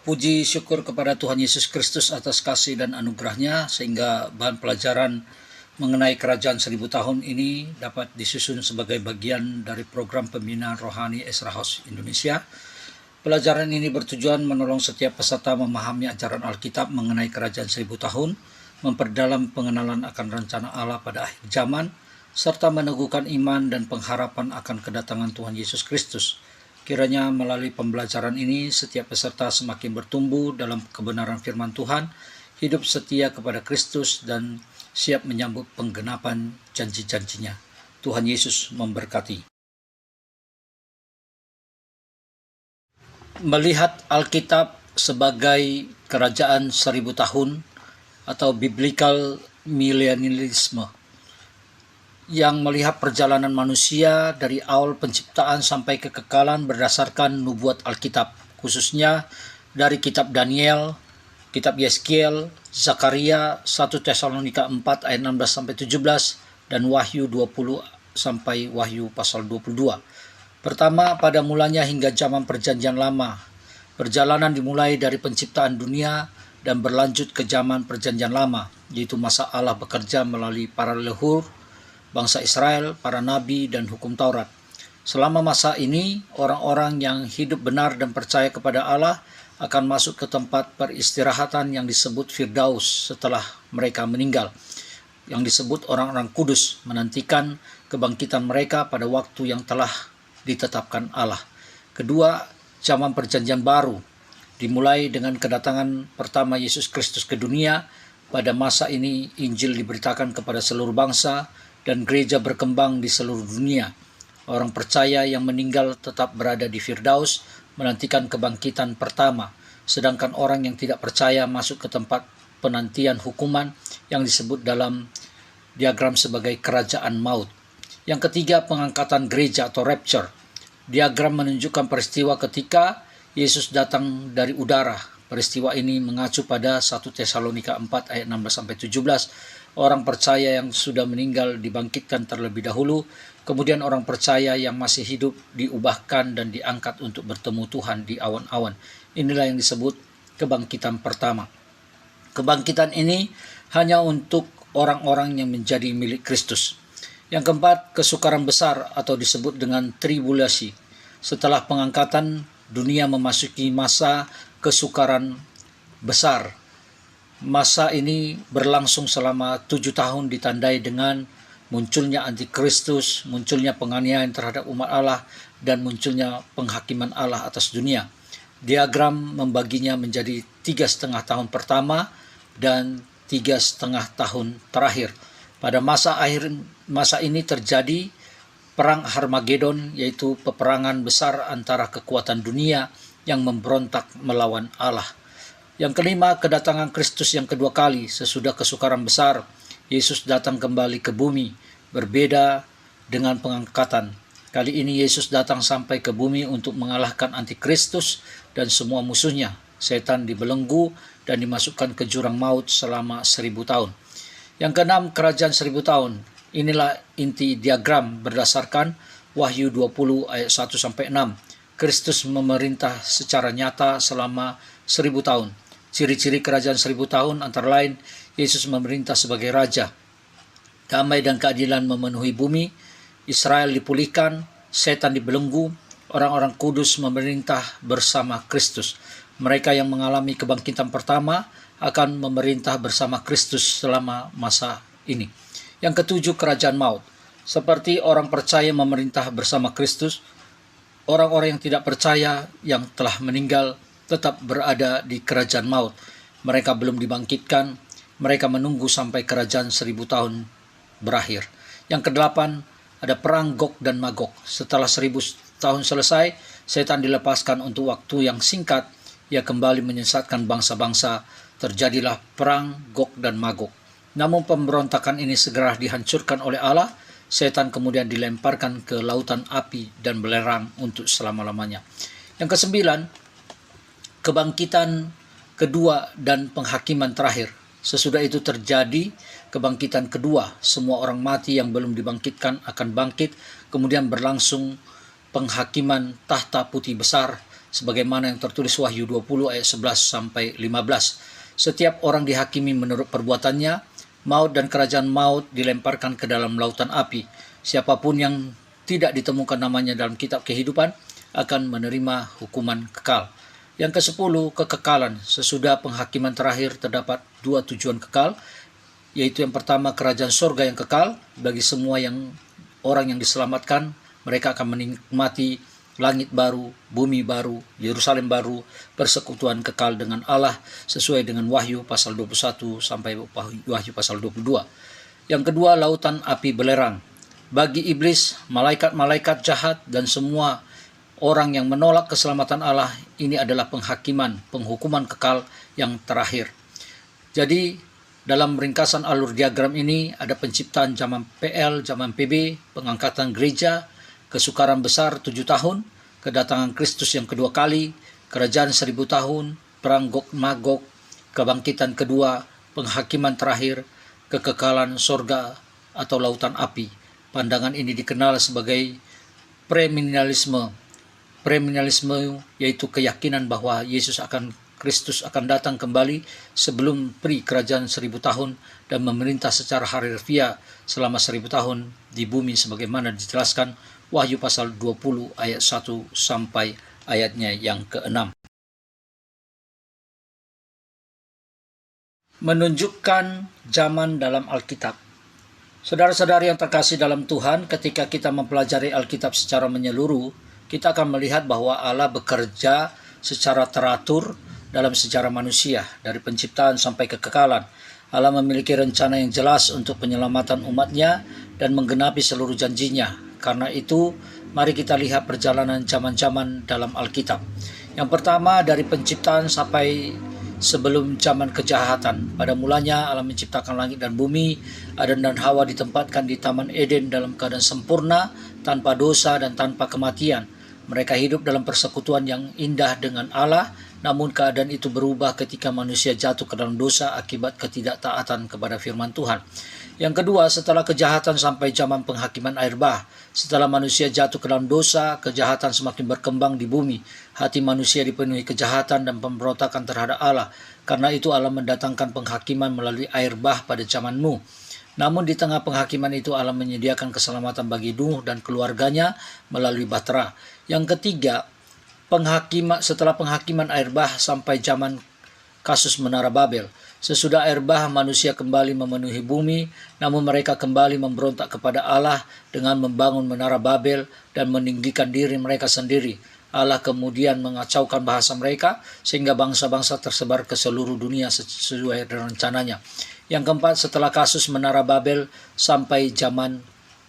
Puji syukur kepada Tuhan Yesus Kristus atas kasih dan anugerahnya, sehingga bahan pelajaran mengenai kerajaan 1000 tahun ini dapat disusun sebagai bagian dari program pembinaan rohani Ezra House Indonesia. Pelajaran ini bertujuan menolong setiap peserta memahami ajaran Alkitab mengenai kerajaan 1000 tahun, memperdalam pengenalan akan rencana Allah pada akhir zaman, serta meneguhkan iman dan pengharapan akan kedatangan Tuhan Yesus Kristus. Kiranya melalui pembelajaran ini setiap peserta semakin bertumbuh dalam kebenaran firman Tuhan, hidup setia kepada Kristus, dan siap menyambut penggenapan janji-janjinya. Tuhan Yesus memberkati. Melihat Alkitab sebagai kerajaan 1000 tahun atau biblical millennialism, yang melihat perjalanan manusia dari awal penciptaan sampai kekekalan berdasarkan nubuat Alkitab, khususnya dari kitab Daniel, kitab Yeskiel, Zakaria, 1 Tesalonika 4 ayat 16 sampai 17 dan Wahyu 20 sampai Wahyu pasal 22. Pertama, pada mulanya hingga zaman perjanjian lama. Perjalanan dimulai dari penciptaan dunia dan berlanjut ke zaman perjanjian lama, yaitu masa Allah bekerja melalui para leluhur bangsa Israel, para nabi, dan hukum Taurat. Selama masa ini, orang-orang yang hidup benar dan percaya kepada Allah akan masuk ke tempat peristirahatan yang disebut Firdaus setelah mereka meninggal, yang disebut orang-orang kudus, menantikan kebangkitan mereka pada waktu yang telah ditetapkan Allah. Kedua, zaman perjanjian baru dimulai dengan kedatangan pertama Yesus Kristus ke dunia. Pada masa ini, Injil diberitakan kepada seluruh bangsa dan gereja berkembang di seluruh dunia. Orang percaya yang meninggal tetap berada di Firdaus, menantikan kebangkitan pertama, sedangkan orang yang tidak percaya masuk ke tempat penantian hukuman yang disebut dalam diagram sebagai kerajaan maut. Yang ketiga, pengangkatan gereja atau rapture. Diagram menunjukkan peristiwa ketika Yesus datang dari udara. Peristiwa ini mengacu pada 1 Tesalonika 4 ayat 16-17. Orang percaya yang sudah meninggal dibangkitkan terlebih dahulu, kemudian orang percaya yang masih hidup diubahkan dan diangkat untuk bertemu Tuhan di awan-awan. Inilah yang disebut kebangkitan pertama. Kebangkitan ini hanya untuk orang-orang yang menjadi milik Kristus. Yang keempat, kesukaran besar atau disebut dengan tribulasi. Setelah pengangkatan, dunia memasuki masa kesukaran besar. Masa ini berlangsung selama 7 tahun, ditandai dengan munculnya antikristus, munculnya penganiayaan terhadap umat Allah, dan munculnya penghakiman Allah atas dunia. Diagram membaginya menjadi 3,5 tahun pertama dan 3,5 tahun terakhir. Pada masa ini terjadi perang Harmagedon, yaitu peperangan besar antara kekuatan dunia yang memberontak melawan Allah. Yang kelima, kedatangan Kristus yang kedua kali. Sesudah kesukaran besar, Yesus datang kembali ke bumi, berbeda dengan pengangkatan. Kali ini Yesus datang sampai ke bumi untuk mengalahkan antikristus dan semua musuhnya. Setan dibelenggu dan dimasukkan ke jurang maut selama 1000 tahun. Yang keenam, kerajaan 1000 tahun. Inilah inti diagram berdasarkan Wahyu 20 ayat 1-6. Kristus memerintah secara nyata selama 1000 tahun. Ciri-ciri kerajaan 1000 tahun antara lain, Yesus memerintah sebagai raja. Damai dan keadilan memenuhi bumi, Israel dipulihkan, setan dibelenggu, orang-orang kudus memerintah bersama Kristus. Mereka yang mengalami kebangkitan pertama akan memerintah bersama Kristus selama masa ini. Yang ketujuh, kerajaan maut. Seperti orang percaya memerintah bersama Kristus, orang-orang yang tidak percaya yang telah meninggal tetap berada di kerajaan maut. Mereka belum dibangkitkan, mereka menunggu sampai kerajaan 1000 tahun berakhir. Yang kedelapan, ada perang Gog dan Magog. Setelah 1000 tahun selesai, setan dilepaskan untuk waktu yang singkat. Ia kembali menyesatkan bangsa-bangsa. Terjadilah perang Gog dan Magog. Namun pemberontakan ini segera dihancurkan oleh Allah. Setan kemudian dilemparkan ke lautan api dan belerang untuk selama-lamanya. Yang kesembilan, kebangkitan kedua dan penghakiman terakhir. Sesudah itu terjadi kebangkitan kedua. Semua orang mati yang belum dibangkitkan akan bangkit. Kemudian berlangsung penghakiman tahta putih besar sebagaimana yang tertulis Wahyu 20 ayat 11 sampai 15. Setiap orang dihakimi menurut perbuatannya, maut dan kerajaan maut dilemparkan ke dalam lautan api. Siapapun yang tidak ditemukan namanya dalam kitab kehidupan akan menerima hukuman kekal. Yang ke-10, kekekalan. Sesudah penghakiman terakhir terdapat dua tujuan kekal, yaitu yang pertama kerajaan sorga yang kekal. Bagi semua orang yang diselamatkan, mereka akan menikmati langit baru, bumi baru, Yerusalem baru, persekutuan kekal dengan Allah sesuai dengan Wahyu pasal 21 sampai Wahyu pasal 22. Yang kedua, lautan api belerang. Bagi iblis, malaikat-malaikat jahat, dan semua orang yang menolak keselamatan Allah, ini adalah penghukuman kekal yang terakhir. Jadi, dalam ringkasan alur diagram ini ada penciptaan zaman PL, zaman PB, pengangkatan gereja, kesukaran besar 7 tahun, kedatangan Kristus yang kedua kali, kerajaan 1000 tahun, perang Gog Magog, kebangkitan kedua, penghakiman terakhir, kekekalan sorga atau lautan api. Pandangan ini dikenal sebagai premilenialisme. Premilenialisme yaitu keyakinan bahwa Kristus akan datang kembali sebelum kerajaan 1000 tahun dan memerintah secara harfiah selama 1000 tahun di bumi sebagaimana dijelaskan Wahyu pasal 20 ayat 1 sampai ayatnya yang ke-6. Menunjukkan zaman dalam Alkitab. Saudara-saudari yang terkasih dalam Tuhan, ketika kita mempelajari Alkitab secara menyeluruh, kita akan melihat bahwa Allah bekerja secara teratur dalam sejarah manusia, dari penciptaan sampai kekekalan. Allah memiliki rencana yang jelas untuk penyelamatan umatnya dan menggenapi seluruh janjinya. Karena itu, mari kita lihat perjalanan zaman-zaman dalam Alkitab. Yang pertama, dari penciptaan sampai sebelum zaman kejahatan. Pada mulanya Allah menciptakan langit dan bumi. Adam dan Hawa ditempatkan di Taman Eden dalam keadaan sempurna, tanpa dosa dan tanpa kematian. Mereka hidup dalam persekutuan yang indah dengan Allah, namun keadaan itu berubah ketika manusia jatuh ke dalam dosa akibat ketidaktaatan kepada firman Tuhan. Yang kedua, setelah kejahatan sampai zaman penghakiman air bah. Setelah manusia jatuh ke dalam dosa, kejahatan semakin berkembang di bumi. Hati manusia dipenuhi kejahatan dan pemberontakan terhadap Allah. Karena itu Allah mendatangkan penghakiman melalui air bah pada zaman Nuh. Namun di tengah penghakiman itu Allah menyediakan keselamatan bagi Nuh dan keluarganya melalui bahtera. Yang ketiga, setelah penghakiman air bah sampai zaman kasus Menara Babel. Sesudah air bah, manusia kembali memenuhi bumi, namun mereka kembali memberontak kepada Allah dengan membangun Menara Babel dan meninggikan diri mereka sendiri. Allah kemudian mengacaukan bahasa mereka sehingga bangsa-bangsa tersebar ke seluruh dunia sesuai dengan rencananya. Yang keempat, setelah kasus Menara Babel sampai zaman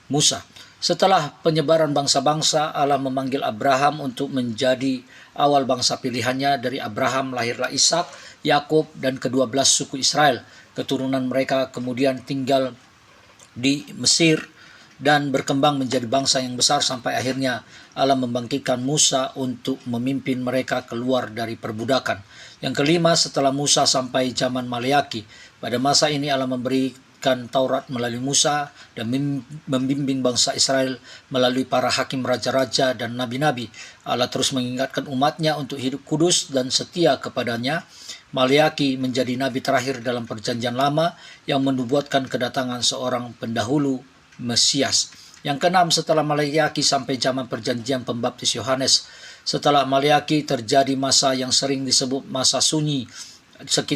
Musa. Setelah penyebaran bangsa-bangsa, Allah memanggil Abraham untuk menjadi awal bangsa pilihannya. Dari Abraham lahirlah Ishak, Yakub, dan ke-12 suku Israel. Keturunan mereka kemudian tinggal di Mesir dan berkembang menjadi bangsa yang besar sampai akhirnya Allah membangkitkan Musa untuk memimpin mereka keluar dari perbudakan. Yang kelima, setelah Musa sampai zaman Maleaki. Pada masa ini Allah memberikan Taurat melalui Musa dan membimbing bangsa Israel melalui para hakim raja-raja dan nabi-nabi. Allah terus mengingatkan umatnya untuk hidup kudus dan setia kepadanya. Maleaki menjadi nabi terakhir dalam perjanjian lama yang menubuatkan kedatangan seorang pendahulu Mesias. Yang keenam, setelah Maleaki sampai zaman perjanjian pembaptis Yohanes. Setelah Maleaki terjadi masa yang sering disebut masa sunyi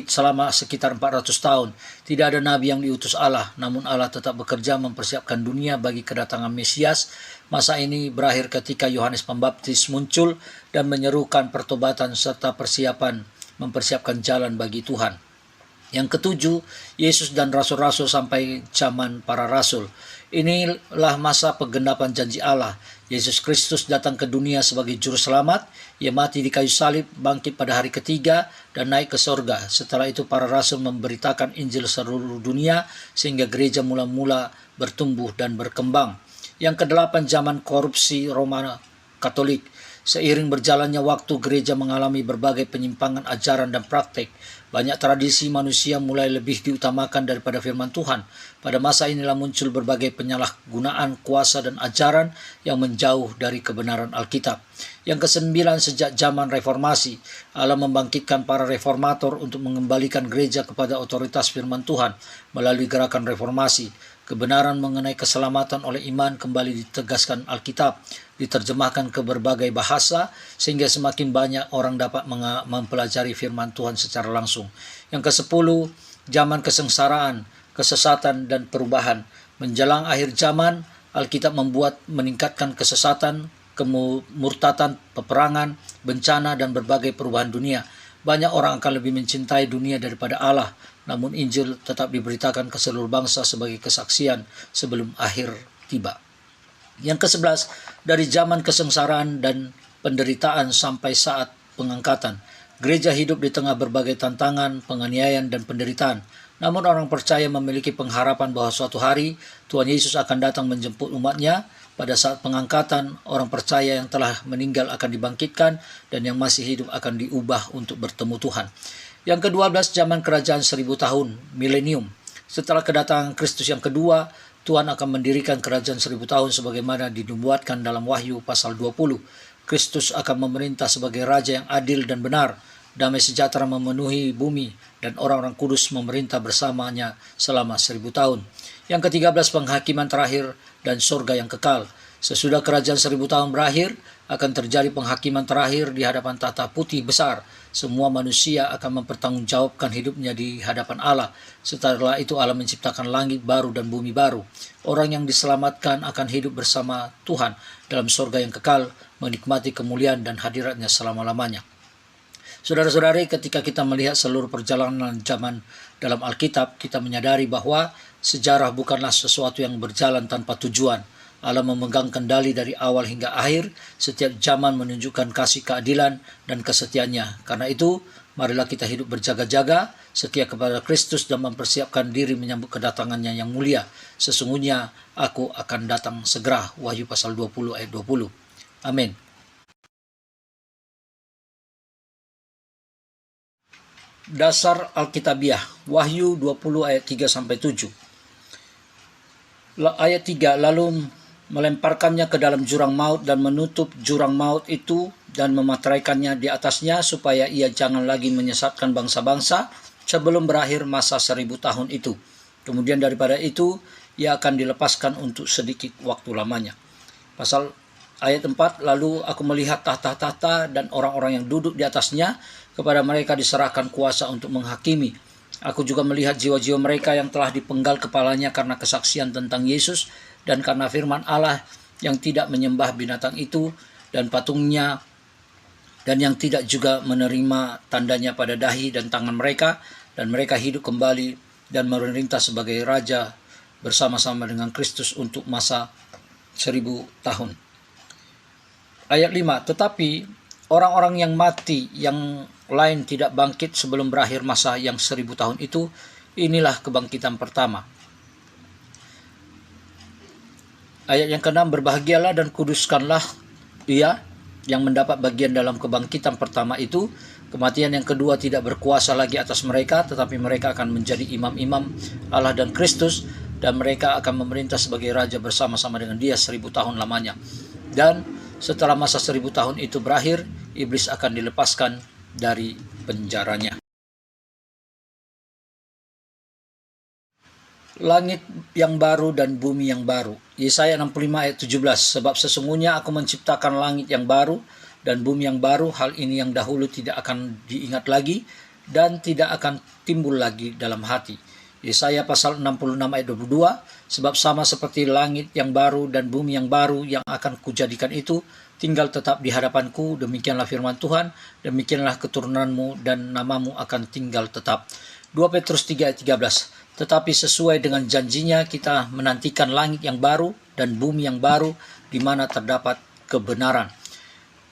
selama sekitar 400 tahun. Tidak ada nabi yang diutus Allah, namun Allah tetap bekerja mempersiapkan dunia bagi kedatangan Mesias. Masa ini berakhir ketika Yohanes Pembaptis muncul dan menyerukan pertobatan serta mempersiapkan jalan bagi Tuhan. Yang ketujuh, Yesus dan rasul-rasul sampai zaman para rasul. Inilah masa penggenapan janji Allah. Yesus Kristus datang ke dunia sebagai juru selamat. Ia mati di kayu salib, bangkit pada hari ketiga, dan naik ke sorga. Setelah itu para rasul memberitakan Injil seluruh dunia sehingga gereja mula-mula bertumbuh dan berkembang. Yang kedelapan, zaman korupsi Roma Katolik. Seiring berjalannya waktu, gereja mengalami berbagai penyimpangan ajaran dan praktek. Banyak tradisi manusia mulai lebih diutamakan daripada firman Tuhan. Pada masa inilah muncul berbagai penyalahgunaan kuasa dan ajaran yang menjauh dari kebenaran Alkitab. Yang kesembilan, sejak zaman reformasi, Allah membangkitkan para reformator untuk mengembalikan gereja kepada otoritas firman Tuhan melalui gerakan reformasi. Kebenaran mengenai keselamatan oleh iman kembali ditegaskan Alkitab, diterjemahkan ke berbagai bahasa sehingga semakin banyak orang dapat mempelajari firman Tuhan secara langsung. Yang kesepuluh, zaman kesengsaraan, kesesatan dan perubahan. Menjelang akhir zaman, Alkitab meningkatkan kesesatan, kemurtatan, peperangan, bencana dan berbagai perubahan dunia. Banyak orang akan lebih mencintai dunia daripada Allah. Namun Injil tetap diberitakan ke seluruh bangsa sebagai kesaksian sebelum akhir tiba. Yang ke-11, dari zaman kesengsaraan dan penderitaan sampai saat pengangkatan. Gereja hidup di tengah berbagai tantangan, penganiayaan, dan penderitaan. Namun orang percaya memiliki pengharapan bahwa suatu hari Tuhan Yesus akan datang menjemput umatnya. Pada saat pengangkatan, orang percaya yang telah meninggal akan dibangkitkan dan yang masih hidup akan diubah untuk bertemu Tuhan. Yang ke-12, zaman kerajaan 1000 tahun, milenium. Setelah kedatangan Kristus yang kedua, Tuhan akan mendirikan kerajaan 1000 tahun sebagaimana dinubuatkan dalam Wahyu pasal 20. Kristus akan memerintah sebagai raja yang adil dan benar. Damai sejahtera memenuhi bumi dan orang-orang kudus memerintah bersamanya selama 1000 tahun. Yang ke-13, penghakiman terakhir dan surga yang kekal. Sesudah kerajaan 1000 tahun berakhir, akan terjadi penghakiman terakhir di hadapan tahta putih besar. Semua manusia akan mempertanggungjawabkan hidupnya di hadapan Allah. Setelah itu Allah menciptakan langit baru dan bumi baru. Orang yang diselamatkan akan hidup bersama Tuhan dalam surga yang kekal, menikmati kemuliaan dan hadiratnya selama-lamanya. Saudara-saudari, ketika kita melihat seluruh perjalanan zaman dalam Alkitab, kita menyadari bahwa sejarah bukanlah sesuatu yang berjalan tanpa tujuan. Allah memegang kendali dari awal hingga akhir, setiap zaman menunjukkan kasih keadilan dan kesetiaannya. Karena itu, marilah kita hidup berjaga-jaga, setia kepada Kristus dan mempersiapkan diri menyambut kedatangannya yang mulia. Sesungguhnya aku akan datang segera. Wahyu pasal 20 ayat 20. Amin. Dasar Alkitabiah, Wahyu 20 ayat 3-7. Ayat 3, lalu melemparkannya ke dalam jurang maut dan menutup jurang maut itu dan memateraikannya di atasnya supaya ia jangan lagi menyesatkan bangsa-bangsa sebelum berakhir masa 1000 tahun itu. Kemudian daripada itu ia akan dilepaskan untuk sedikit waktu lamanya. Pasal ayat 4, lalu aku melihat tahta-tahta dan orang-orang yang duduk di atasnya, kepada mereka diserahkan kuasa untuk menghakimi. Aku juga melihat jiwa-jiwa mereka yang telah dipenggal kepalanya karena kesaksian tentang Yesus dan karena firman Allah, yang tidak menyembah binatang itu dan patungnya, dan yang tidak juga menerima tandanya pada dahi dan tangan mereka, dan mereka hidup kembali dan memerintah sebagai raja bersama-sama dengan Kristus untuk masa 1000 tahun. Ayat 5, tetapi orang-orang yang mati yang lain tidak bangkit sebelum berakhir masa yang 1000 tahun itu. Inilah kebangkitan pertama. Ayat yang ke-6, berbahagialah dan kuduskanlah dia yang mendapat bagian dalam kebangkitan pertama itu. Kematian yang kedua tidak berkuasa lagi atas mereka, tetapi mereka akan menjadi imam-imam Allah dan Kristus, dan mereka akan memerintah sebagai raja bersama-sama dengan dia 1000 tahun lamanya. Dan setelah masa 1000 tahun itu berakhir, iblis akan dilepaskan dari penjaranya. Langit yang baru dan bumi yang baru. Yesaya 65 ayat 17. Sebab sesungguhnya aku menciptakan langit yang baru dan bumi yang baru. Hal ini yang dahulu tidak akan diingat lagi dan tidak akan timbul lagi dalam hati. Yesaya pasal 66 ayat 22. Sebab sama seperti langit yang baru dan bumi yang baru yang akan kujadikan itu tinggal tetap di hadapanku, demikianlah firman Tuhan, demikianlah keturunanmu dan namamu akan tinggal tetap. 2 Petrus 3 ayat 13. Tetapi sesuai dengan janjinya kita menantikan langit yang baru dan bumi yang baru di mana terdapat kebenaran.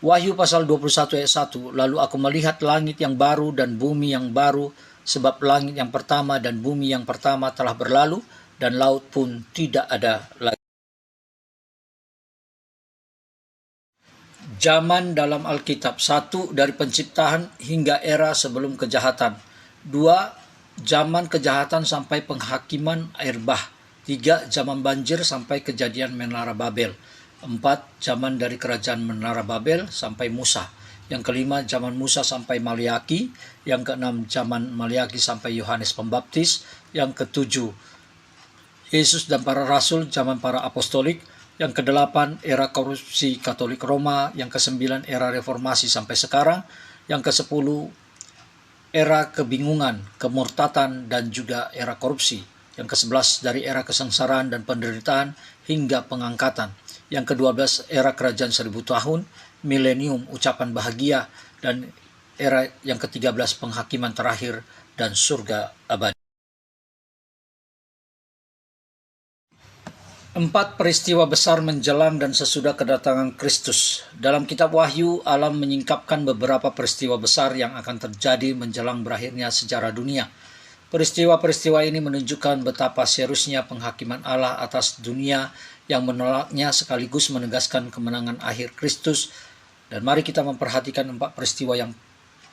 Wahyu pasal 21 ayat 1. Lalu aku melihat langit yang baru dan bumi yang baru, sebab langit yang pertama dan bumi yang pertama telah berlalu dan laut pun tidak ada lagi. Zaman dalam Alkitab. 1. Dari penciptaan hingga era sebelum kejahatan. 2. Zaman kejahatan sampai penghakiman air bah. 3. Zaman banjir sampai kejadian Menara Babel. 4. Zaman dari kerajaan Menara Babel sampai Musa. Yang kelima, zaman Musa sampai Maliaki. Yang keenam, zaman Maliaki sampai Yohanes Pembaptis. Yang ketujuh, Yesus dan para rasul, zaman para apostolik. Yang kedelapan, era korupsi Katolik Roma. Yang kesembilan, era reformasi sampai sekarang. Yang kesepuluh, era kebingungan, kemurtatan, dan juga era korupsi. Yang kesebelas, dari era kesengsaraan dan penderitaan hingga pengangkatan. Yang ke-12, era kerajaan 1000 tahun, milenium, ucapan bahagia, dan era yang ke-13, penghakiman terakhir dan surga abadi. 4 peristiwa besar menjelang dan sesudah kedatangan Kristus. Dalam kitab Wahyu, Allah menyingkapkan beberapa peristiwa besar yang akan terjadi menjelang berakhirnya sejarah dunia. Peristiwa-peristiwa ini menunjukkan betapa seriusnya penghakiman Allah atas dunia yang menolaknya, sekaligus menegaskan kemenangan akhir Kristus. Dan mari kita memperhatikan 4 peristiwa yang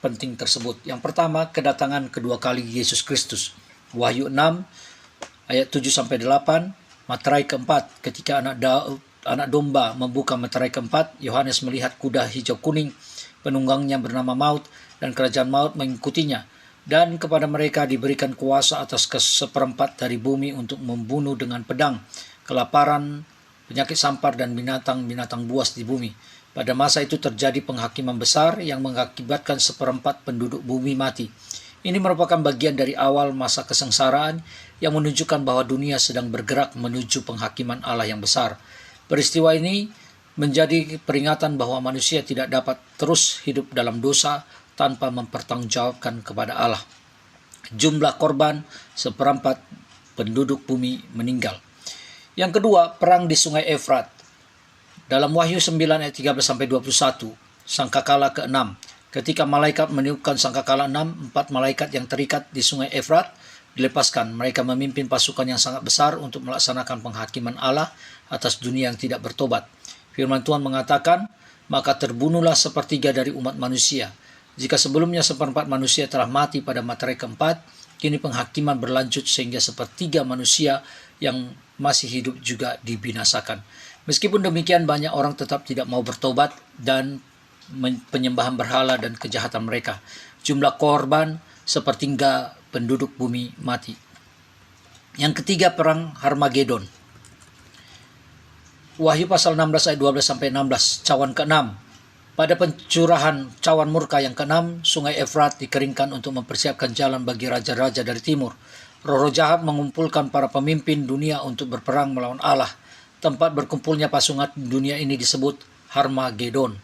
penting tersebut. Yang pertama, kedatangan kedua kali Yesus Kristus. Wahyu 6 ayat 7-8. Materai keempat, ketika anak domba membuka materai keempat, Yohanes melihat kuda hijau kuning, penunggangnya bernama Maut, dan kerajaan Maut mengikutinya. Dan kepada mereka diberikan kuasa atas seperempat dari bumi untuk membunuh dengan pedang, kelaparan, penyakit sampar, dan binatang-binatang buas di bumi. Pada masa itu terjadi penghakiman besar yang mengakibatkan seperempat penduduk bumi mati. Ini merupakan bagian dari awal masa kesengsaraan yang menunjukkan bahwa dunia sedang bergerak menuju penghakiman Allah yang besar. Peristiwa ini menjadi peringatan bahwa manusia tidak dapat terus hidup dalam dosa tanpa mempertanggungjawabkan kepada Allah. Jumlah korban, seperempat penduduk bumi meninggal. Yang kedua, perang di Sungai Efrat. Dalam Wahyu 9 ayat 13-21, sangkakala ke-6. Ketika malaikat meniupkan sangkakala 6, 4 malaikat yang terikat di Sungai Efrat dilepaskan. Mereka memimpin pasukan yang sangat besar untuk melaksanakan penghakiman Allah atas dunia yang tidak bertobat. Firman Tuhan mengatakan, maka terbunuhlah sepertiga dari umat manusia. Jika sebelumnya seperempat manusia telah mati pada materai keempat, kini penghakiman berlanjut sehingga sepertiga manusia yang masih hidup juga dibinasakan. Meskipun demikian, banyak orang tetap tidak mau bertobat dan penyembahan berhala dan kejahatan mereka. Jumlah korban sepertiga penduduk bumi mati. Yang ketiga, perang Harmagedon. Wahyu pasal 16 ayat 12-16, cawan ke-6. Pada pencurahan cawan murka yang ke-6, Sungai Efrat dikeringkan untuk mempersiapkan jalan bagi raja-raja dari timur. Roh-roh jahat mengumpulkan para pemimpin dunia untuk berperang melawan Allah. Tempat berkumpulnya pasukan dunia ini disebut Harmagedon.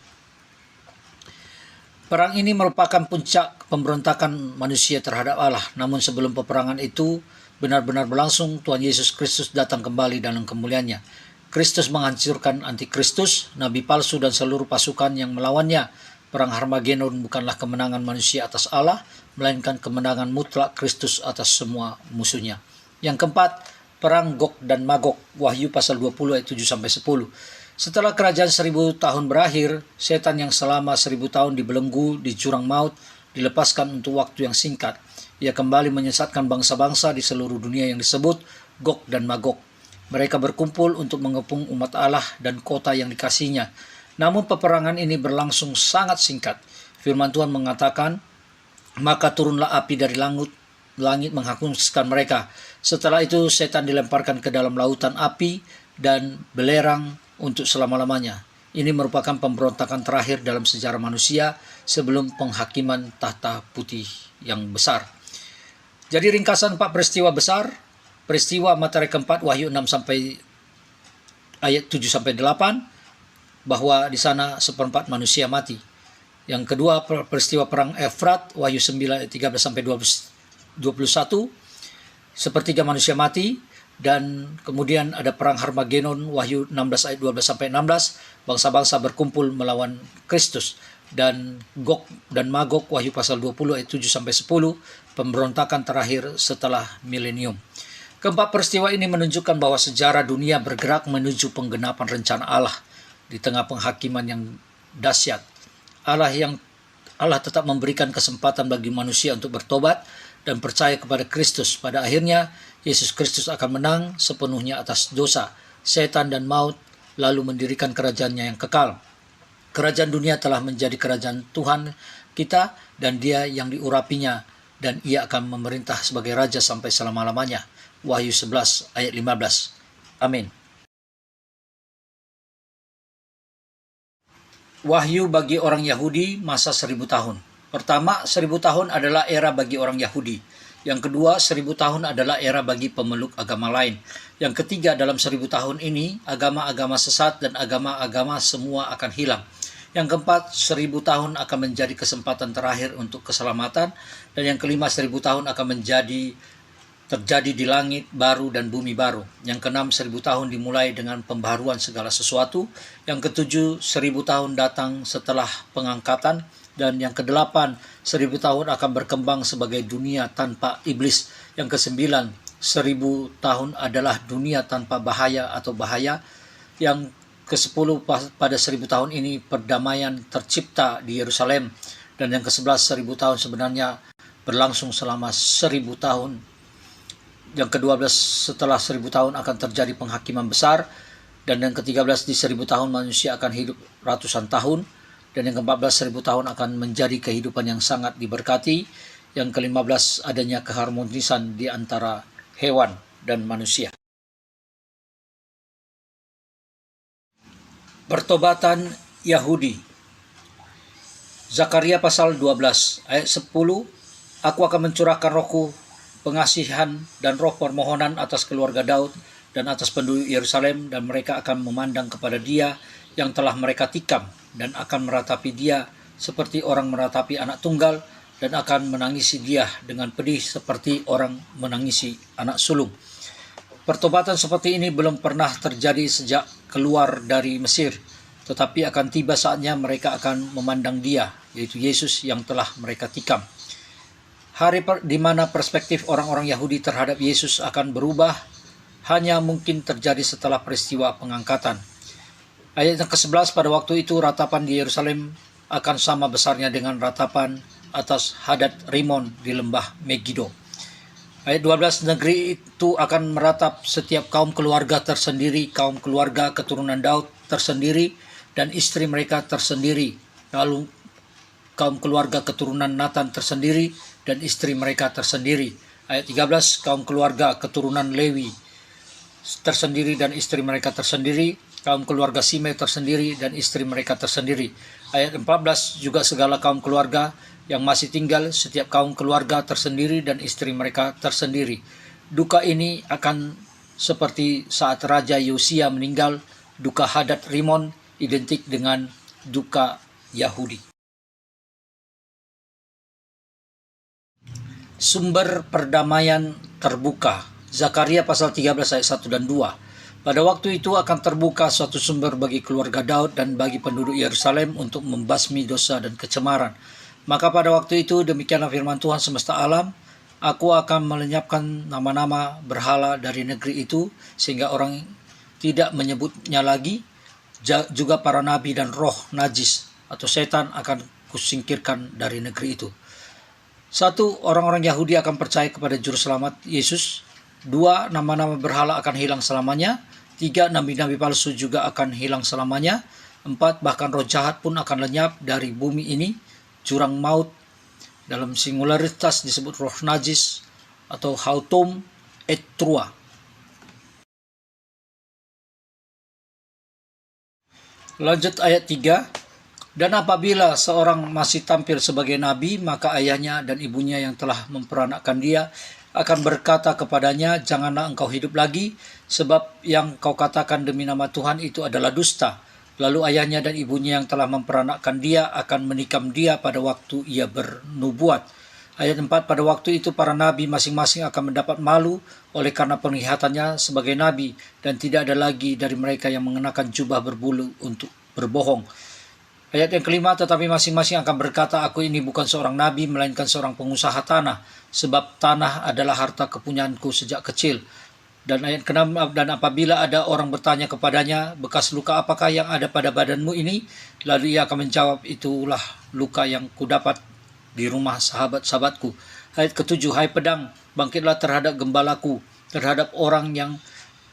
Perang ini merupakan puncak pemberontakan manusia terhadap Allah. Namun sebelum peperangan itu benar-benar berlangsung, Tuhan Yesus Kristus datang kembali dalam kemuliaannya. Kristus menghancurkan antikristus, nabi palsu, dan seluruh pasukan yang melawannya. Perang Harmagedon bukanlah kemenangan manusia atas Allah, melainkan kemenangan mutlak Kristus atas semua musuhnya. Yang keempat, perang Gog dan Magog. Wahyu pasal 20 ayat 7-10. Setelah kerajaan 1000 tahun berakhir, setan yang selama 1000 tahun dibelenggu di jurang maut dilepaskan untuk waktu yang singkat. Ia kembali menyesatkan bangsa-bangsa di seluruh dunia yang disebut Gog dan Magog. Mereka berkumpul untuk mengepung umat Allah dan kota yang dikasihnya. Namun peperangan ini berlangsung sangat singkat. Firman Tuhan mengatakan, maka turunlah api dari langit menghanguskan mereka. Setelah itu setan dilemparkan ke dalam lautan api dan belerang untuk selama-lamanya. Ini merupakan pemberontakan terakhir dalam sejarah manusia sebelum penghakiman tahta putih yang besar. Jadi ringkasan 4 peristiwa besar. Peristiwa materai keempat, Wahyu 6 sampai ayat 7-8, bahwa di sana seperempat manusia mati. Yang kedua, peristiwa perang Efrat, Wahyu 9 ayat 13-21, sepertiga manusia mati. Dan kemudian ada perang Harmagedon, Wahyu 16 ayat 12-16, bangsa-bangsa berkumpul melawan Kristus. Dan Gog dan Magog, Wahyu pasal 20 ayat 7-10, pemberontakan terakhir setelah milenium. Keempat peristiwa ini menunjukkan bahwa sejarah dunia bergerak menuju penggenapan rencana Allah. Di tengah penghakiman yang dahsyat. Allah tetap memberikan kesempatan bagi manusia untuk bertobat dan percaya kepada Kristus. Pada akhirnya, Yesus Kristus akan menang sepenuhnya atas dosa, setan dan maut, lalu mendirikan kerajaannya yang kekal. Kerajaan dunia telah menjadi kerajaan Tuhan kita dan Dia yang diurapinya, dan Ia akan memerintah sebagai Raja sampai selama-lamanya. Wahyu 11 ayat 15. Amin. Wahyu bagi orang Yahudi masa 1000 tahun. Pertama, 1000 tahun adalah era bagi orang Yahudi. Yang kedua, 1000 tahun adalah era bagi pemeluk agama lain. Yang ketiga, dalam 1000 tahun ini, agama-agama sesat dan agama-agama semua akan hilang. Yang keempat, 1000 tahun akan menjadi kesempatan terakhir untuk keselamatan. Dan yang kelima, 1000 tahun akan terjadi di langit baru dan bumi baru. Yang keenam, 1000 tahun dimulai dengan pembaharuan segala sesuatu. Yang ketujuh, 1000 tahun datang setelah pengangkatan. Dan yang kedelapan, 1000 tahun akan berkembang sebagai dunia tanpa iblis. Yang kesembilan, 1000 tahun adalah dunia tanpa bahaya atau bahaya. Yang ke-10, pada 1000 tahun ini perdamaian tercipta di Yerusalem. Dan yang ke-11, 1000 tahun sebenarnya berlangsung selama 1000 tahun. Yang ke-12, setelah 1000 tahun akan terjadi penghakiman besar. Dan yang ke-13, di 1000 tahun manusia akan hidup ratusan tahun. Dan yang ke-14, 1000 tahun akan menjadi kehidupan yang sangat diberkati. Yang ke-15, adanya keharmonisan di antara hewan dan manusia. Pertobatan Yahudi. Zakaria pasal 12 ayat 10, Aku akan mencurahkan rohku pengasihan dan roh permohonan atas keluarga Daud dan atas penduduk Yerusalem, dan mereka akan memandang kepada Dia yang telah mereka tikam, dan akan meratapi Dia seperti orang meratapi anak tunggal, dan akan menangisi Dia dengan pedih seperti orang menangisi anak sulung. Pertobatan seperti ini belum pernah terjadi sejak keluar dari Mesir, tetapi akan tiba saatnya mereka akan memandang Dia, yaitu Yesus yang telah mereka tikam. Hari di mana perspektif orang-orang Yahudi terhadap Yesus akan berubah hanya mungkin terjadi setelah peristiwa pengangkatan. Ayat yang ke-11, pada waktu itu ratapan di Yerusalem akan sama besarnya dengan ratapan atas Hadad Rimon di lembah Megiddo. Ayat 12, negeri itu akan meratap setiap kaum keluarga tersendiri, kaum keluarga keturunan Daud tersendiri, dan istri mereka tersendiri. Lalu kaum keluarga keturunan Nathan tersendiri, dan istri mereka tersendiri. Ayat 13, kaum keluarga keturunan Lewi tersendiri dan istri mereka tersendiri, kaum keluarga Simei tersendiri dan istri mereka tersendiri. Ayat 14, juga segala kaum keluarga yang masih tinggal, setiap kaum keluarga tersendiri dan istri mereka tersendiri. Duka ini akan seperti saat Raja Yosia meninggal. Duka Hadad Rimon identik dengan duka Yahudi. Sumber perdamaian terbuka. Zakaria pasal 13 ayat 1 dan 2. Pada waktu itu akan terbuka suatu sumber bagi keluarga Daud dan bagi penduduk Yerusalem untuk membasmi dosa dan kecemaran. Maka pada waktu itu, demikianlah firman Tuhan semesta alam, Aku akan melenyapkan nama-nama berhala dari negeri itu, sehingga orang tidak menyebutnya lagi. Juga para nabi dan roh najis atau setan akan kusingkirkan dari negeri itu. 1. Orang-orang Yahudi akan percaya kepada Juru Selamat Yesus. 2. Nama-nama berhala akan hilang selamanya. 3. Nabi-nabi palsu juga akan hilang selamanya. 4. Bahkan roh jahat pun akan lenyap dari bumi ini. Jurang maut, dalam singularitas disebut roh najis atau hautom et trua. Lanjut ayat 3. Dan apabila seorang masih tampil sebagai nabi, maka ayahnya dan ibunya yang telah memperanakkan dia akan berkata kepadanya, Janganlah engkau hidup lagi, sebab yang kau katakan demi nama Tuhan itu adalah dusta. Lalu ayahnya dan ibunya yang telah memperanakkan dia akan menikam dia pada waktu ia bernubuat. Ayat 4, pada waktu itu para nabi masing-masing akan mendapat malu oleh karena penglihatannya sebagai nabi, dan tidak ada lagi dari mereka yang mengenakan jubah berbulu untuk berbohong. Ayat yang kelima, tetapi masing-masing akan berkata, Aku ini bukan seorang nabi, melainkan seorang pengusaha tanah, sebab tanah adalah harta kepunyaanku sejak kecil. Dan ayat ke-6, dan apabila ada orang bertanya kepadanya, bekas luka apakah yang ada pada badanmu ini? Lalu ia akan menjawab, itulah luka yang kudapat di rumah sahabat-sahabatku. Ayat ke-7, hai pedang, bangkitlah terhadap gembalaku, terhadap orang yang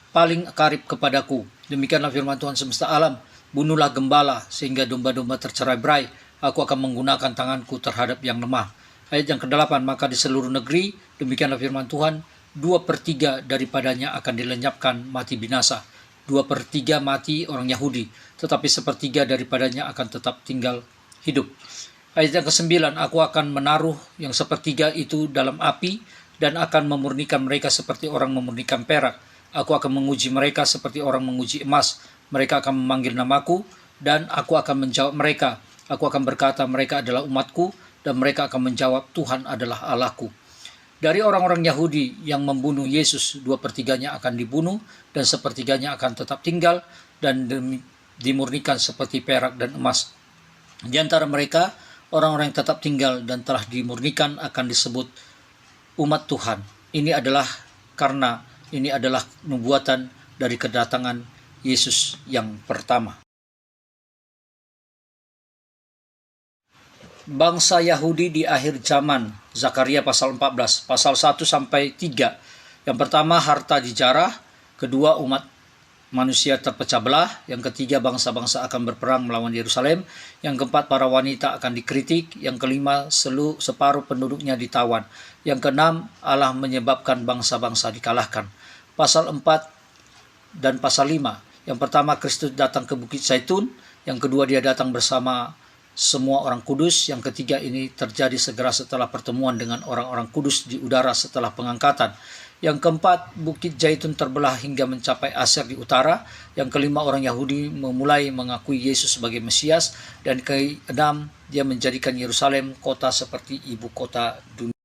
paling karib kepadaku. Demikianlah firman Tuhan semesta alam, bunuhlah gembala sehingga domba-domba tercerai-berai. Aku akan menggunakan tanganku terhadap yang lemah. Ayat yang ke-8, maka di seluruh negeri, demikianlah firman Tuhan, 2/3 daripadanya akan dilenyapkan mati binasa. 2/3 mati orang Yahudi, tetapi 1/3 daripadanya akan tetap tinggal hidup. Ayat yang ke-9, aku akan menaruh yang 1/3 itu dalam api dan akan memurnikan mereka seperti orang memurnikan perak. Aku akan menguji mereka seperti orang menguji emas. Mereka akan memanggil namaku dan aku akan menjawab mereka. Aku akan berkata mereka adalah umatku dan mereka akan menjawab Tuhan adalah Allahku. Dari orang-orang Yahudi yang membunuh Yesus, 2/3-nya akan dibunuh dan 1/3-nya akan tetap tinggal dan dimurnikan seperti perak dan emas. Di antara mereka, orang-orang yang tetap tinggal dan telah dimurnikan akan disebut umat Tuhan. Ini adalah nubuatan dari kedatangan Yesus yang pertama. Bangsa Yahudi di akhir zaman, Zakaria pasal 14, pasal 1-3. Yang pertama, harta dijarah. Kedua, umat manusia terpecah belah. Yang ketiga, bangsa-bangsa akan berperang melawan Yerusalem. Yang keempat, para wanita akan dikritik. Yang kelima, separuh penduduknya ditawan. Yang keenam, Allah menyebabkan bangsa-bangsa dikalahkan. Pasal 4 dan pasal 5. Yang pertama, Kristus datang ke Bukit Zaitun. Yang kedua, dia datang bersama semua orang kudus. Yang ketiga, ini terjadi segera setelah pertemuan dengan orang-orang kudus di udara setelah pengangkatan. Yang keempat, Bukit Zaitun terbelah hingga mencapai Aser di utara. Yang kelima, orang Yahudi memulai mengakui Yesus sebagai Mesias. Dan keenam, dia menjadikan Yerusalem kota seperti ibu kota dunia.